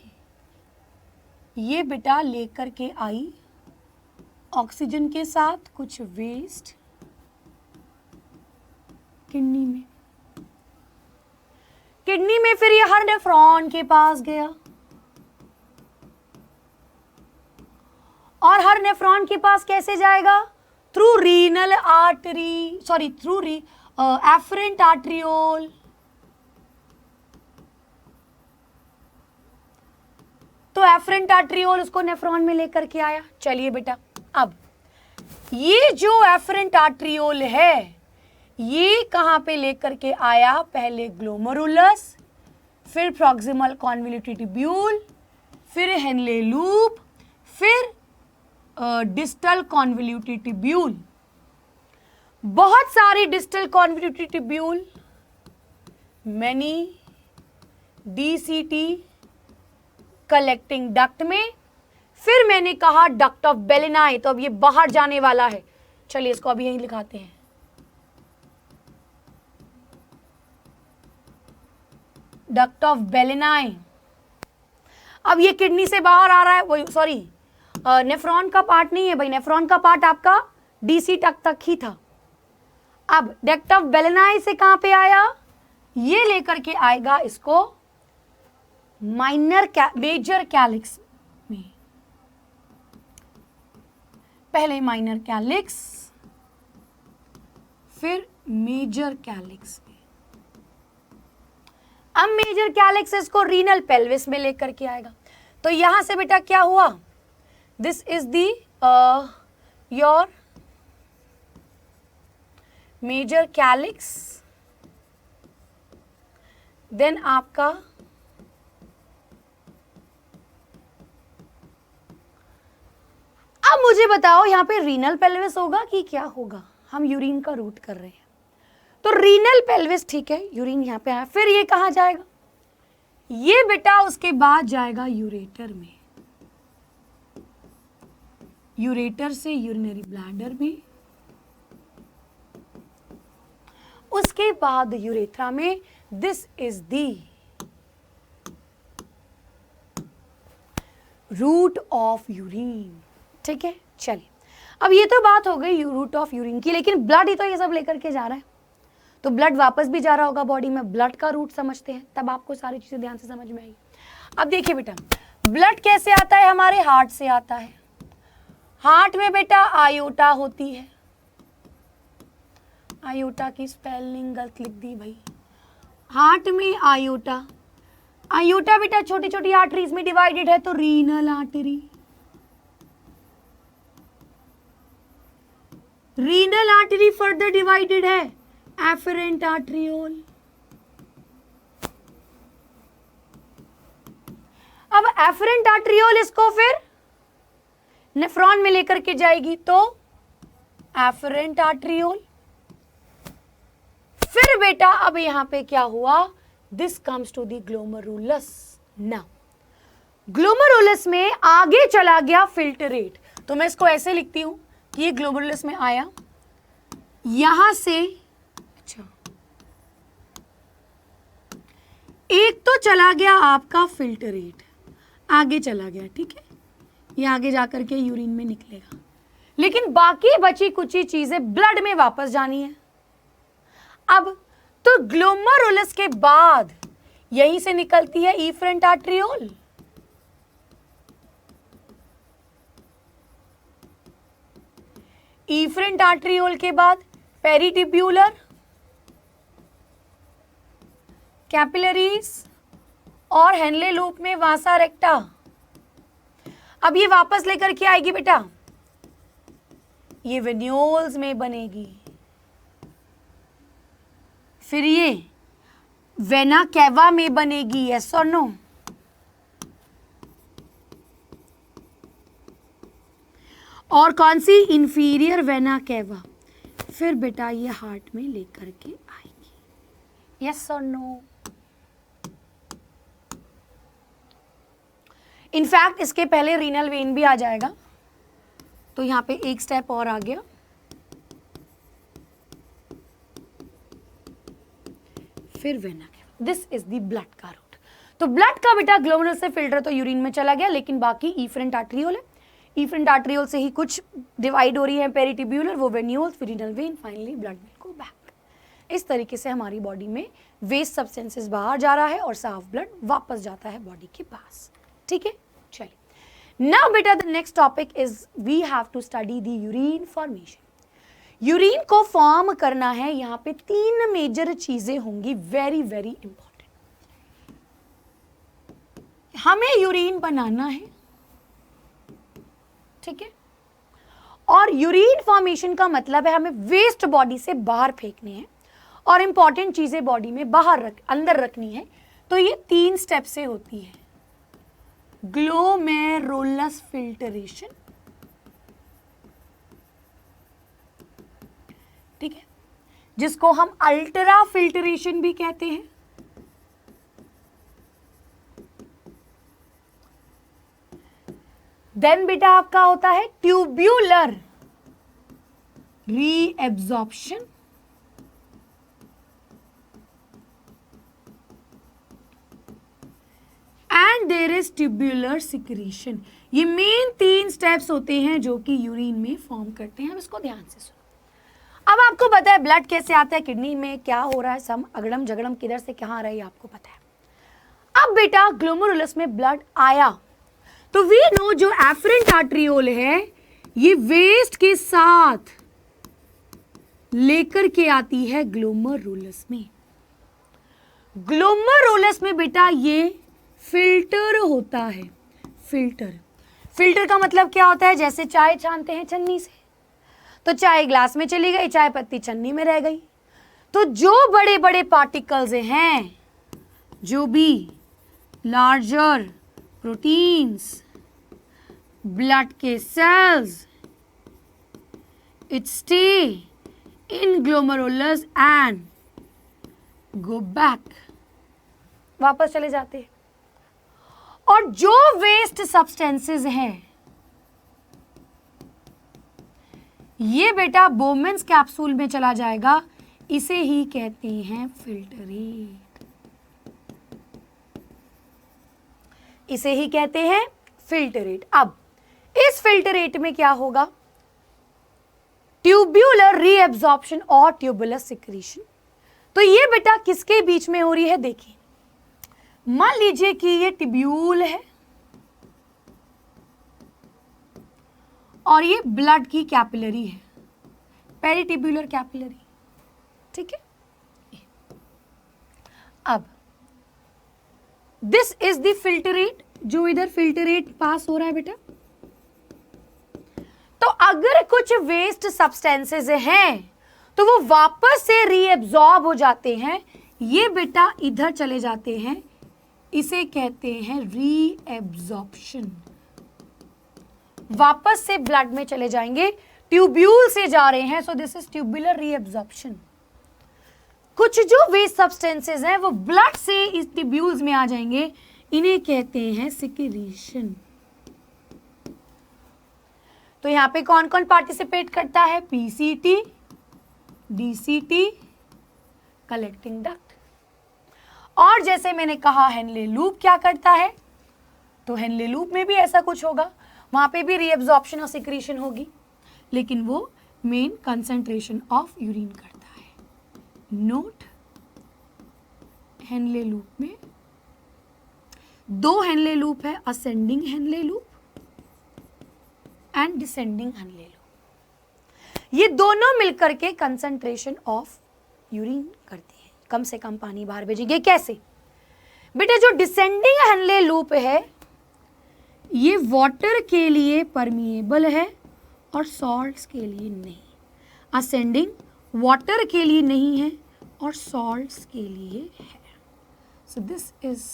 ये बेटा लेकर के आई ऑक्सीजन के साथ कुछ वेस्ट किडनी में। किडनी में फिर ये हर नेफ्रॉन के पास गया और हर नेफ्रॉन के पास कैसे जाएगा, through renal artery, sorry through efferent arteriole. तो एफरेंट आर्टरियोल उसको नेफ्रॉन में लेकर के आया। चलिए बेटा अब ये जो एफरेंट आर्टरियोल है ये कहां पे लेकर के आया, पहले ग्लोमेरुलस, फिर प्रॉक्सिमल कॉन्वोल्यूटेड ट्यूब्यूल, फिर हेनले लूप, फिर डिस्टल कॉन्वोल्यूटेड ट्यूब्यूल। बहुत सारी distal convoluted tubule, many DCT collecting duct में, फिर मैंने कहा डक्ट ऑफ बेलेनाई। तो अब ये बाहर जाने वाला है, चलिए इसको अभी यहीं लिखाते हैं। Duct of Bellini. अब ये किडनी से बाहर आ रहा है, वो सॉरी नेफ्रॉन का पार्ट नहीं है भाई, नेफ्रॉन का पार्ट आपका डीसी तक ही था। अब डक्ट ऑफ बेलेनाई से कहां पे आया, ये लेकर के आएगा इसको मेजर कैलिक्स में। पहले माइनर कैलिक्स फिर मेजर कैलिक्स में। अब मेजर कैलिक्स इसको रीनल पेल्विस में लेकर के आएगा। तो यहां से बेटा क्या हुआ, this is the your major calyx, then आपका अब मुझे बताओ यहां पे रीनल पेल्विस होगा कि क्या होगा। हम यूरिन का रूट कर रहे हैं। तो रीनल पेल्विस, ठीक है, यूरिन यहाँ पे आया, फिर ये कहाँ जाएगा, ये बेटा उसके बाद जाएगा यूरेटर में, यूरेटर से यूरिनरी ब्लैडर में, उसके बाद यूरेथ्रा में। This is the route of urine, ठीक है। चलिए, अब ये तो बात हो गई रूट ऑफ यूरिन की, लेकिन ब्लड ही तो ये सब लेकर के जा रहा है, तो ब्लड वापस भी जा रहा होगा बॉडी में, ब्लड का रूट समझते हैं, तब आपको सारी चीजें ध्यान से समझ में आएगी। अब देखिए बेटा, ब्लड कैसे आता है, हमारे हार्ट से आता है। हार्ट में बेटा आयोटा होती है, आयोटा की स्पेलिंग गलत लिख दी भाई, हार्ट में आयोटा, आयोटा बेटा छोटी छोटी आर्टरीज में डिवाइडेड है, तो renal artery, renal artery further divided है एफरेंट आर्ट्रियोल। अब एफरेंट आर्ट्रियोल इसको फिर नेफ्रॉन में लेकर के जाएगी, तो एफरेंट आर्ट्रियोल। फिर बेटा अब यहां पे क्या हुआ, this comes to the glomerulus. Now glomerulus में आगे चला गया फिल्टरेट, तो मैं इसको ऐसे लिखती हूं कि ये ग्लोमेरुलस में आया, यहां से अच्छा एक तो चला गया आपका फिल्टरेट, आगे चला गया, ठीक है, ये आगे जाकर के यूरिन में निकलेगा, लेकिन बाकी बची कुछ चीजें ब्लड में वापस जानी है। अब तो ग्लोमेरुलस के बाद यहीं से निकलती है इफरेंट आर्ट्रियोल, इफरेंट आर्ट्रियोल के बाद पेरिटिब्यूलर, कैपिलरीज और हेनले लूप में वासा रेक्टा। अब ये वापस लेकर के आएगी बेटा, ये वेन्यूल्स में बनेगी, फिर ये वेना कैवा में बनेगी, यस और नो। और कौन सी, इंफीरियर वेना कैवा, फिर बेटा ये हार्ट में लेकर के आएगी, यस और नो। इनफैक्ट इसके पहले रीनल वेन भी आ जाएगा, तो यहां पे एक स्टेप और आ गया, फिर vena cava. This is the blood का रूट। तो ब्लड का बेटा ग्लोमेरुलस से फिल्टर तो यूरिन में चला गया, लेकिन बाकी इफरेंट आर्ट्रियोल है, इफरेंट आर्ट्रियोल से ही कुछ डिवाइड हो रही है, पेरिटिब्यूलर, वो वेन्यूल्स, फिर renal vein, finally blood will go back. इस तरीके से हमारी बॉडी में वेस्ट सब्सटेंसेस बाहर जा रहा है और साफ ब्लड वापस जाता है बॉडी के पास, ठीक है। चलिए, नाउ बेटा the next topic is we have to study the urine formation. Urine को फॉर्म करना है, यहां पे 3 मेजर चीजें होंगी, वेरी वेरी इंपॉर्टेंट। हमें यूरिन बनाना है, ठीक है, और यूरिन फॉर्मेशन का मतलब है हमें वेस्ट बॉडी से बाहर फेंकने हैं और इंपॉर्टेंट चीजें बॉडी में बाहर अंदर रखनी है। तो ये 3 स्टेप से होती है, ग्लोमेरुलस फिल्टरेशन, ठीक है, जिसको हम अल्ट्रा फिल्टरेशन भी कहते हैं। देन बेटा आपका होता है tubular reabsorption, and there is tubular secretion. ये मेन 3 स्टेप्स होते हैं जो कि यूरिन में फॉर्म करते हैं। अब इसको ध्यान से सुनो। अब आपको पता है ब्लड कैसे आता है, किडनी में क्या हो रहा है, सम अगड़म झगड़म किधर से कहाँ आ रहा है आपको पता है। अब बेटा ग्लोमेरुलस में ब्लड आया तो वी नो जो एफरेंट आर्ट्रियोल है ये वेस्ट के साथ लेकर के आती है ग्लोमेरुलस में। ग्लोमेरुलस में बेटा ये फिल्टर होता है, फिल्टर का मतलब क्या होता है, जैसे चाय छानते हैं छन्नी से, तो चाय ग्लास में चली गई, चाय पत्ती छन्नी में रह गई। तो जो बड़े बड़े पार्टिकल्स हैं, जो भी लार्जर प्रोटीन्स, ब्लड के cells, it stay in glomerulus and go back, वापस चले जाते हैं। और जो वेस्ट सब्सटेंसेस हैं ये बेटा बोमेन्स कैप्सूल में चला जाएगा, इसे ही कहते हैं फिल्टरेट, इसे ही कहते हैं फिल्टरेट। अब इस फिल्टरेट में क्या होगा, ट्यूब्यूलर रीएब्जॉर्प्शन और ट्यूबुलर सिक्रीशन। तो ये बेटा किसके बीच में हो रही है, देखिए मान लीजिए कि ये ट्यूब्यूल है और ये ब्लड की कैपिलरी है, पेरिट्यूब्यूलर कैपिलरी, ठीक है। अब दिस इज द फिल्टरेट, जो इधर फिल्टरेट पास हो रहा है बेटा। तो अगर कुछ वेस्ट सब्सटेंसेस हैं तो वो वापस से रीएब्जॉर्ब हो जाते हैं, ये बेटा इधर चले जाते हैं, इसे कहते हैं रीएब्जॉर्प्शन। वापस से ब्लड में चले जाएंगे, ट्यूब्यूल से जा रहे हैं, सो दिस इज ट्यूबुलर रीएब्जॉर्प्शन। कुछ जो वेस्ट सब्सटेंसेस हैं वो ब्लड से इस ट्यूब्यूल्स में आ जाएंगे, इन्हें कहते हैं सिक्रीशन। तो यहां पे कौन कौन पार्टिसिपेट करता है, पीसीटी, डीसीटी, कलेक्टिंग डक्ट। और जैसे मैंने कहा हेनले लूप क्या करता है, तो हेनले लूप में भी ऐसा कुछ होगा, वहां पे भी रीएब्जॉर्प्शन और सिक्रीशन होगी, लेकिन वो मेन कंसंट्रेशन ऑफ यूरिन करता है। नोट, हेनले लूप में दो हेनले लूप है, ascending Henle loop and descending Henle loop. ये दोनों मिलकर के कंसंट्रेशन ऑफ यूरिन करती है, कम से कम पानी बाहर भेजेंगे। कैसे बेटा, जो डिसेंडिंग हेनले लूप है ये वाटर के लिए परमिएबल है और सॉल्ट्स के लिए नहीं। असेंडिंग वाटर के लिए नहीं है और सॉल्ट्स के लिए है। सो दिस इज,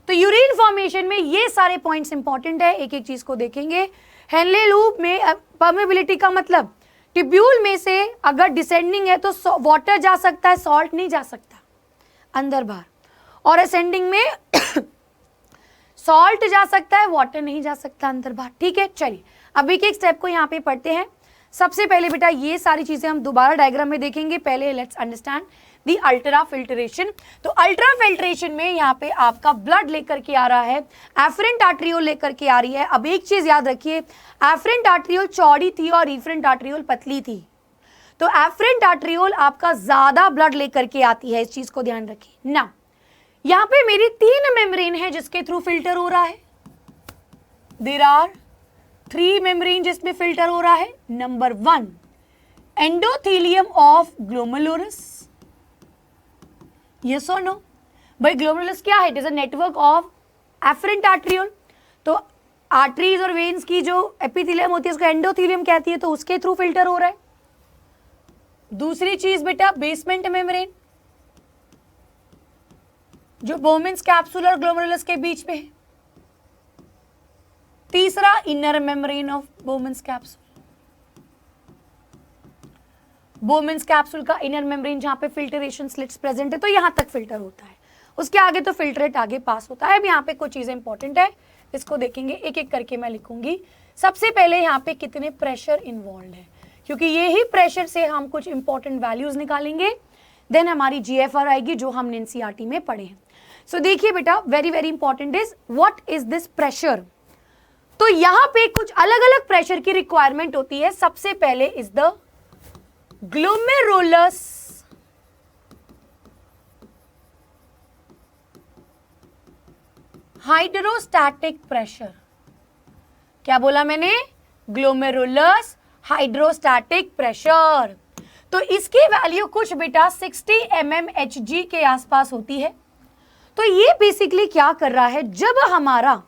तो यूरिन फॉर्मेशन में ये सारे पॉइंट्स इंपॉर्टेंट है, एक एक चीज को देखेंगे। हेनले लूप में परमेबिलिटी का मतलब ट्यूब्यूल में से अगर डिसेंडिंग है तो वाटर जा सकता है, सॉल्ट नहीं जा सकता अंदर बाहर, और असेंडिंग में सॉल्ट जा सकता है, वाटर नहीं जा सकता अंदर बाहर, ठीक है। चलिए अब एक एक स्टेप को यहाँ पे पढ़ते हैं। सबसे पहले बेटा ये सारी चीजें हम दोबारा डायग्राम में देखेंगे, पहले let's understand the ultra filtration. तो अल्ट्रा फिल्ट्रेशन में यहाँ पे आपका ब्लड लेकर के आ रहा है, एफरेंट आर्टरियोल लेकर के आ रही है। अब एक चीज याद रखिए, एफरेंट आर्टरियोल चौड़ी थी और इफरेंट आर्टरियोल पतली थी, तो एफरेंट आर्टरियोल आपका ज्यादा ब्लड लेकर के आती है, इस चीज को ध्यान रखिए ना। यहाँ पे मेरी 3 मेम्ब्रेन है जिसके थ्रू फिल्टर हो रहा है, देयर आर 3 मेम्ब्रेन जिसमें फिल्टर हो रहा है। Number 1 endothelium of glomerulus, yes और नो? भाई ग्लोमेरुलस क्या है, it is a network of afferent arteriole, तो आर्टरीज और वेन्स की जो एपिथेलियम होती है उसको एंडोथेलियम कहती है, तो उसके थ्रू फिल्टर हो रहा है। दूसरी चीज बेटा बेसमेंट मेम्ब्रेन जो बोमेन्स कैप्सूल और ग्लोमेरुलस के बीच में है। तीसरा inner membrane of Bowman's capsule, Bowman's capsule का इनर मेम्ब्रेन जहां पे फिल्टरेशन स्लिट्स प्रेजेंट है, तो यहां तक फिल्टर होता है, उसके आगे तो फिल्ट्रेट आगे पास होता है। अब यहाँ पे कुछ चीजें इंपॉर्टेंट है, इसको देखेंगे एक एक करके मैं लिखूंगी। सबसे पहले यहाँ पे कितने प्रेशर इन्वॉल्व है, क्योंकि ये ही प्रेशर से हम कुछ इंपॉर्टेंट वैल्यूज निकालेंगे, देन हमारी जीएफआर आएगी जो हमने एनसीईआरटी में पढ़े हैं। सो देखिए बेटा very very important is what is this pressure. तो यहां पे कुछ अलग अलग प्रेशर की रिक्वायरमेंट होती है। सबसे पहले is the glomerulus hydrostatic pressure. क्या बोला मैंने, ग्लोमेरुलस हाइड्रोस्टैटिक प्रेशर। तो इसकी वैल्यू कुछ बेटा 60 mmHg के आसपास होती है। तो ये बेसिकली क्या कर रहा है, जब हमारा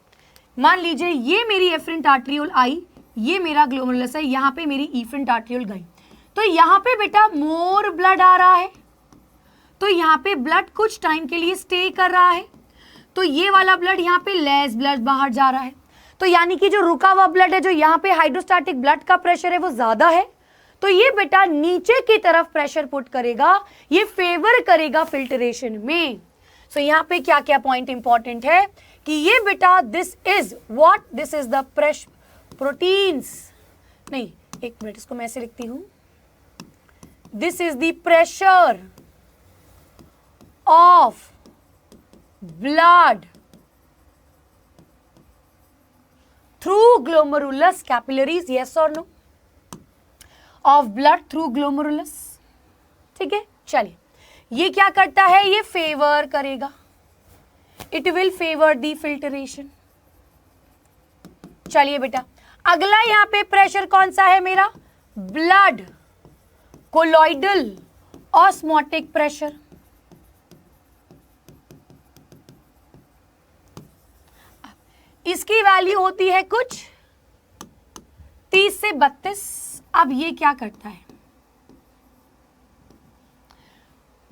मान लीजिए ये मेरी एफरेंट आर्टरियोल आई, ये मेरा ग्लोमेरुलस है, यहाँ पे मेरी इफरेंट आर्टरियोल गई, तो यहाँ पे बेटा मोर ब्लड आ रहा है, तो यहाँ पे ब्लड कुछ टाइम के लिए स्टे कर रहा है, तो ये वाला ब्लड यहाँ पे लेस ब्लड बाहर जा रहा है। तो यानी कि जो रुका हुआ ब्लड है, जो यहाँ पे हाइड्रोस्टैटिक ब्लड का प्रेशर है वो ज्यादा है, तो ये बेटा नीचे की तरफ प्रेशर पुट करेगा, ये फेवर करेगा फिल्टरेशन में। सो यहाँ पे क्या क्या पॉइंट इंपॉर्टेंट है कि ये बेटा this is what, this is the proteins, नहीं एक मिनट इसको मैं ऐसे लिखती हूं, this is the pressure of blood through glomerulus capillaries, yes और no, of blood through glomerulus. ठीक है, चलिए ये क्या करता है, ये फेवर करेगा, it will favour the filtration. चलिए बेटा अगला यहां पे प्रेशर कौन सा है मेरा, ब्लड कोलॉइडल ऑस्मोटिक प्रेशर। इसकी वैल्यू होती है कुछ 30 से 32। अब ये क्या करता है,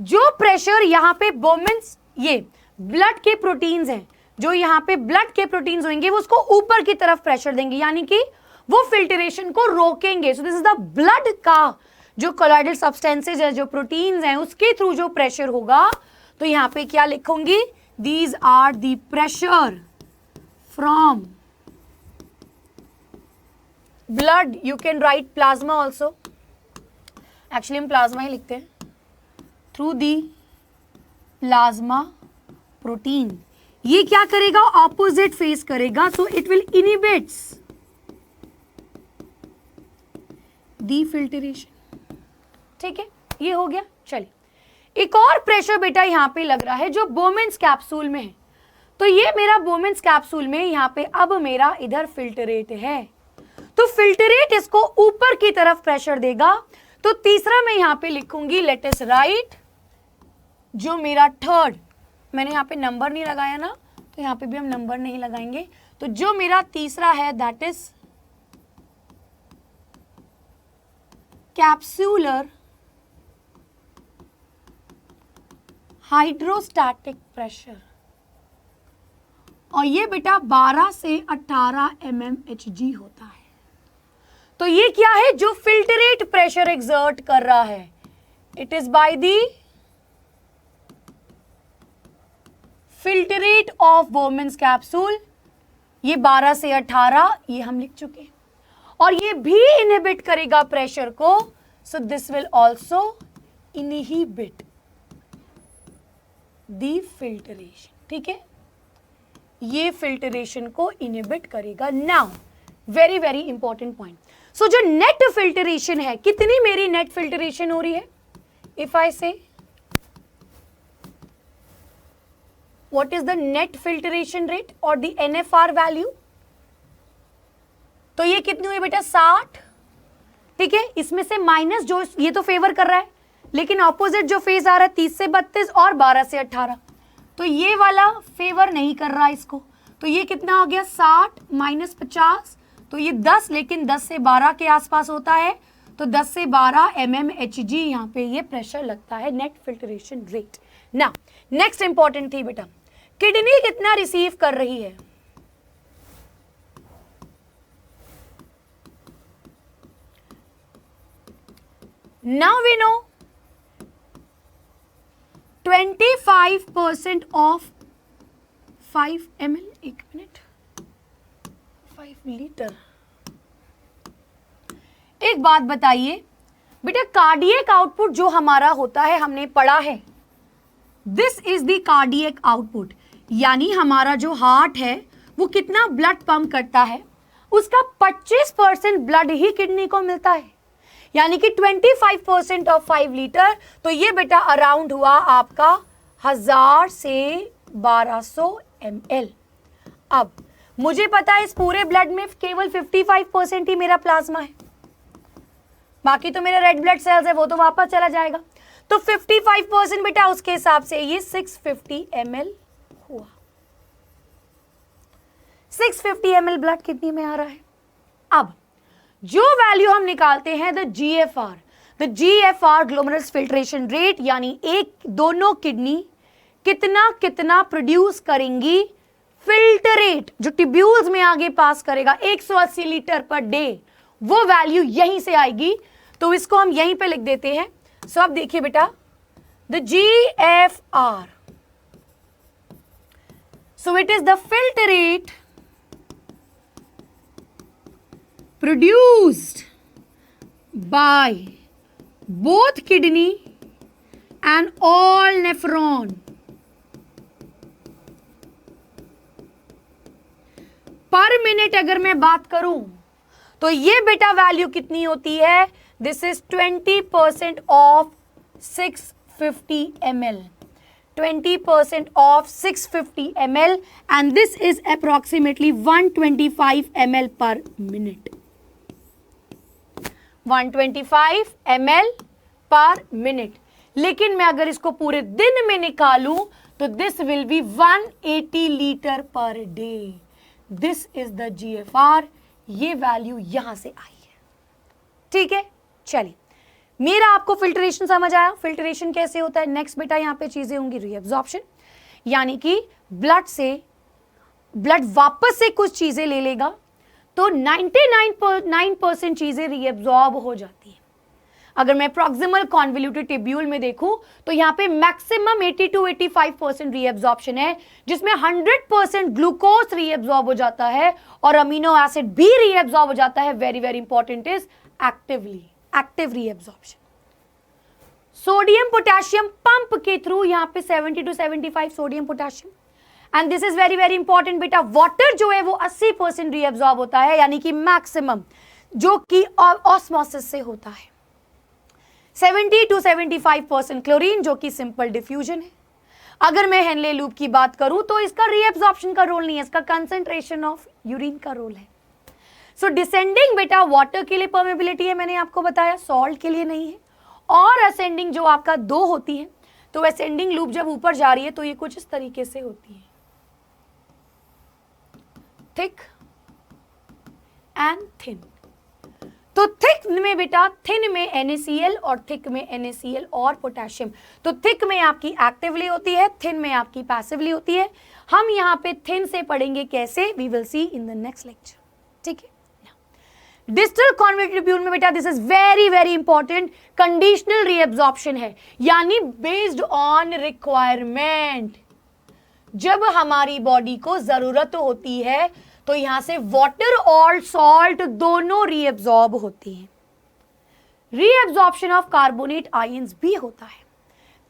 जो प्रेशर यहां पे बोमेंस, ये ब्लड के प्रोटीन्स हैं, जो यहां पे ब्लड के प्रोटीन्स होंगे वो उसको ऊपर की तरफ प्रेशर देंगे, यानी कि वो फिल्टरेशन को रोकेंगे। सो दिस इज द ब्लड का जो कोलॉइडल सब्सटेंसेज है, जो प्रोटीन्स हैं, उसके थ्रू जो प्रेशर होगा, तो यहां पे क्या लिखूंगी, these are the pressure from blood. You can write plasma also, actually हम प्लाज्मा ही लिखते हैं, थ्रू दी प्लाज्मा प्रोटीन। ये क्या करेगा, ऑपोजिट फेस करेगा, so it will inhibits the filtration. ठीक है, ये हो गया। चलिए एक और प्रेशर बेटा यहां पे लग रहा है जो बोमेंस कैप्सूल में है, तो ये मेरा बोमेंस कैप्सूल में यहां पे अब मेरा इधर फिल्टरेट है, तो फिल्टरेट इसको ऊपर की तरफ प्रेशर देगा। तो तीसरा मैं यहां पे लिखूंगी, लेट अस राइट, जो मेरा थर्ड, मैंने यहाँ पे नंबर नहीं लगाया ना, तो यहाँ पे भी हम नंबर नहीं लगाएंगे, तो जो मेरा तीसरा है that is capsular hydrostatic pressure, और ये बेटा 12 से 18 mmHg होता है। तो ये क्या है, जो फिल्टरेट प्रेशर एक्सर्ट कर रहा है, it is by the filtrate of बोमेंस capsule. ये 12 से 18 ये हम लिख चुके हैं, और ये भी इनहिबिट करेगा प्रेशर को, so this will also inhibit the filtration. ठीक है, ये फिल्टरेशन को इनहिबिट करेगा। Now very very important point, so जो नेट फिल्टरेशन है, कितनी मेरी नेट फिल्टरेशन हो रही है, इफ आई से what is the net filtration rate और the NFR value, तो ये कितनी हुई बेटा 60। ठीक है, इसमें से माइनस जो ये तो फेवर कर रहा है, लेकिन ऑपोजिट जो फेज आ रहा है 30 से 32 और 12 से 18, तो ये वाला फेवर नहीं कर रहा इसको, तो ये कितना हो गया 60 माइनस 50, तो ये 10, लेकिन 10 से 12 के आसपास होता है, तो 10 से 12 mmHg यहाँ पे ये प्रेशर लगता है, नेट फिल्टरेशन रेट। ना नेक्स्ट इंपॉर्टेंट थी बेटा, किडनी कितना रिसीव कर रही है, now we know 25% of 5 ml, एक मिनट, 5 लीटर। एक बात बताइए बेटा, कार्डियक आउटपुट जो हमारा होता है, हमने पढ़ा है, this is the cardiac output, यानी हमारा जो हार्ट है वो कितना ब्लड पंप करता है, उसका 25% ब्लड ही किडनी को मिलता है, यानी कि 25% ऑफ 5 लीटर, तो ये बेटा अराउंड हुआ आपका 1000 से 1200 ml। अब मुझे पता है इस पूरे ब्लड में केवल 55% ही मेरा प्लाज्मा है, बाकी तो मेरा रेड ब्लड सेल्स है, वो तो वापस चला जाएगा, तो 55% बेटा उसके हिसाब से ये 650 ml हुआ। 650 ml ब्लड किडनी में आ रहा है। अब जो वैल्यू हम निकालते हैं, the GFR glomerulus filtration rate, यानी एक दोनों किडनी कितना कितना प्रोड्यूस करेंगी फिल्टरेट जो ट्यूब्यूल्स में आगे पास करेगा 180 लीटर पर डे, वो वैल्यू यहीं से आएगी, तो इसको हम यहीं पे लिख देते हैं। सो अब देखिए बेटा, the GFR, so it is the filtrate produced by both kidney and all nephron पर मिनट अगर मैं बात करूं तो ये बेटा वैल्यू कितनी होती है? This is 20% of 650 ml, 20% of 650 ml and this is approximately 125 ml per minute, 125 ml पर मिनट। लेकिन मैं अगर इसको पूरे दिन में निकालूं तो this will be 180 litre per day. This is the GFR, ये वैल्यू यहां से आई है। ठीक है, चलिए, मेरा आपको फिल्ट्रेशन समझ आया? फिल्ट्रेशन कैसे होता है? नेक्स्ट बेटा यहां पे चीजें होंगी रीएब्जॉर्प्शन, यानी कि ब्लड वापस से कुछ चीजें ले लेगा, तो 99.9% चीजें रीएब्जॉर्ब हो जाती है। अगर मैं प्रॉक्सिमल कॉन्वोल्यूटेड ट्यूब्यूल में देखूं तो यहां पे मैक्सिमम 80 to 85% रीएब्जॉर्प्शन है, जिसमें 100% ग्लूकोज रीएब्जॉर्ब हो जाता है और अमीनो एसिड भी रीएब्जॉर्ब हो जाता है। Very very important is active reabsorption. Sodium potassium pump के थ्रू यहां पे 70 to 75 sodium potassium, and this is very very important बेटा, वाटर जो है वो 80% रीएब्जॉर्ब होता है, यानी कि मैक्सिमम, जो कि ऑस्मोसिस से होता है। 70 to 75% क्लोरीन, जो कि सिंपल डिफ्यूजन है। अगर मैं हेनले लूप की बात करूं तो इसका रीएब्जॉर्प्शन का रोल नहीं है, इसका कंसंट्रेशन ऑफ यूरिन का रोल है। सो डिसेंडिंग बेटा वाटर के लिए परमेबिलिटी है, मैंने आपको बताया, सॉल्ट के लिए नहीं है। और असेंडिंग जो आपका 2 होती है, तो असेंडिंग लूप जब ऊपर जा रही है तो ये कुछ इस तरीके से होती है, थिक एंड थिन। तो थिक में बेटा, थिन में NaCl और थिक में NaCl और पोटेशियम। तो थिक में आपकी एक्टिवली होती है, थिन में आपकी पैसिवली होती है। हम यहाँ पे थिन से पढ़ेंगे कैसे, we will see in the next lecture. ठीक है, डिस्टल कॉन्वोल्यूटेड ट्यूब्यूल में बेटा this is very very important, conditional reabsorption है, यानी बेस्ड ऑन रिक्वायरमेंट। जब हमारी बॉडी को जरूरत होती है तो यहां से वाटर और सॉल्ट दोनों रीएब्जॉर्ब होती हैं। रीएब्जॉर्प्शन ऑफ कार्बोनेट आयंस भी होता है।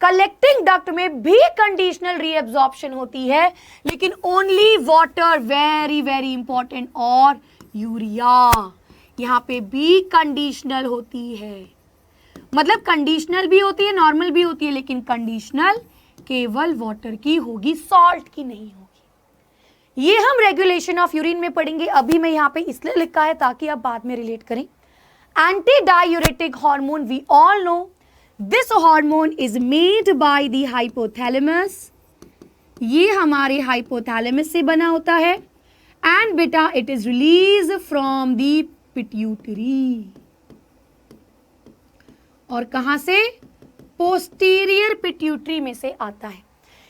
कलेक्टिंग डक्ट में भी कंडीशनल रीएब्जॉर्प्शन होती है, लेकिन only water, very very important, और यूरिया यहां पे भी कंडीशनल होती है। मतलब कंडीशनल भी होती है, नॉर्मल भी होती है, लेकिन कंडीशनल केवल वाटर की होगी, सॉल्ट की नहीं होगी। ये हम रेगुलेशन ऑफ यूरिन में पढ़ेंगे। अभी मैं यहाँ पे इसलिए लिखा है ताकि आप बाद में रिलेट करें। Anti diuretic hormone, we all know this hormone is made by the hypothalamus, ये हमारे हाइपोथैलेमस से बना होता है, एंड बेटा it is release from the pituitary. और कहां से? पोस्टीरियर पिट्यूटरी में से आता है।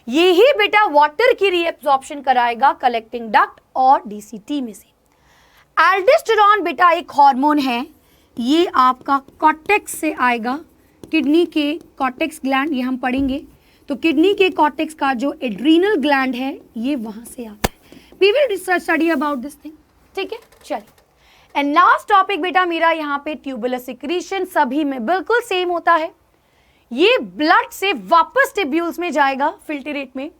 ये ही बेटा वाटर की रीएब्जॉर्प्शन कराएगा कलेक्टिंग डक्ट और DCT में से। एल्डोस्टेरॉन बेटा एक हार्मोन है, ये आपका कॉर्टेक्स से आएगा, किडनी के कॉर्टेक्स ग्लैंड, ये हम पढ़ेंगे। तो किडनी के कॉर्टेक्स का जो एड्रीनल ग्लैंड है ये वहां से आता है। We will study about this thing. ठीक है, चलिए। एंड लास्ट टॉपिक बेटा मेरा यहाँ पे ट्यूबुलर सिक्रीशन, सभी में बिल्कुल सेम होता है। ये ब्लड से वापस ट्यूब्यूल्स में जाएगा फिल्ट्रेट में,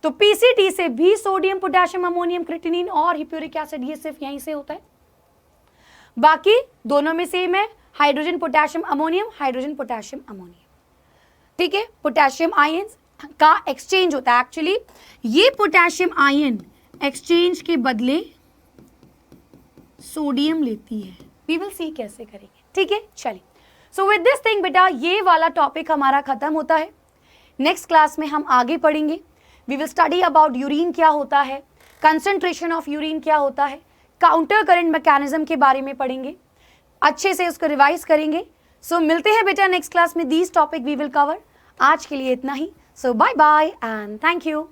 तो PCT से भी सोडियम पोटेशियम अमोनियम क्रिएटिनिन और हिप्यूरिक एसिड, ये सिर्फ यहीं से होता है। बाकी दोनों में सेम है, hydrogen potassium ammonium, hydrogen potassium ammonium. ठीक है, पोटेशियम आयन का एक्सचेंज होता है। एक्चुअली ये पोटेशियम आयन एक्सचेंज के बदले सोडियम लेती है। वी विल सी कैसे करेंगे। ठीक है, चलिए। सो विद दिस थिंग बेटा ये वाला टॉपिक हमारा खत्म होता है। नेक्स्ट क्लास में हम आगे पढ़ेंगे। We will study about urine क्या होता है, कंसंट्रेशन ऑफ यूरिन क्या होता है, काउंटर करंट मैकेनिज्म के बारे में पढ़ेंगे, अच्छे से उसको रिवाइज करेंगे। सो मिलते हैं बेटा नेक्स्ट क्लास में, these topic we will cover. आज के लिए इतना ही। So bye bye and thank you.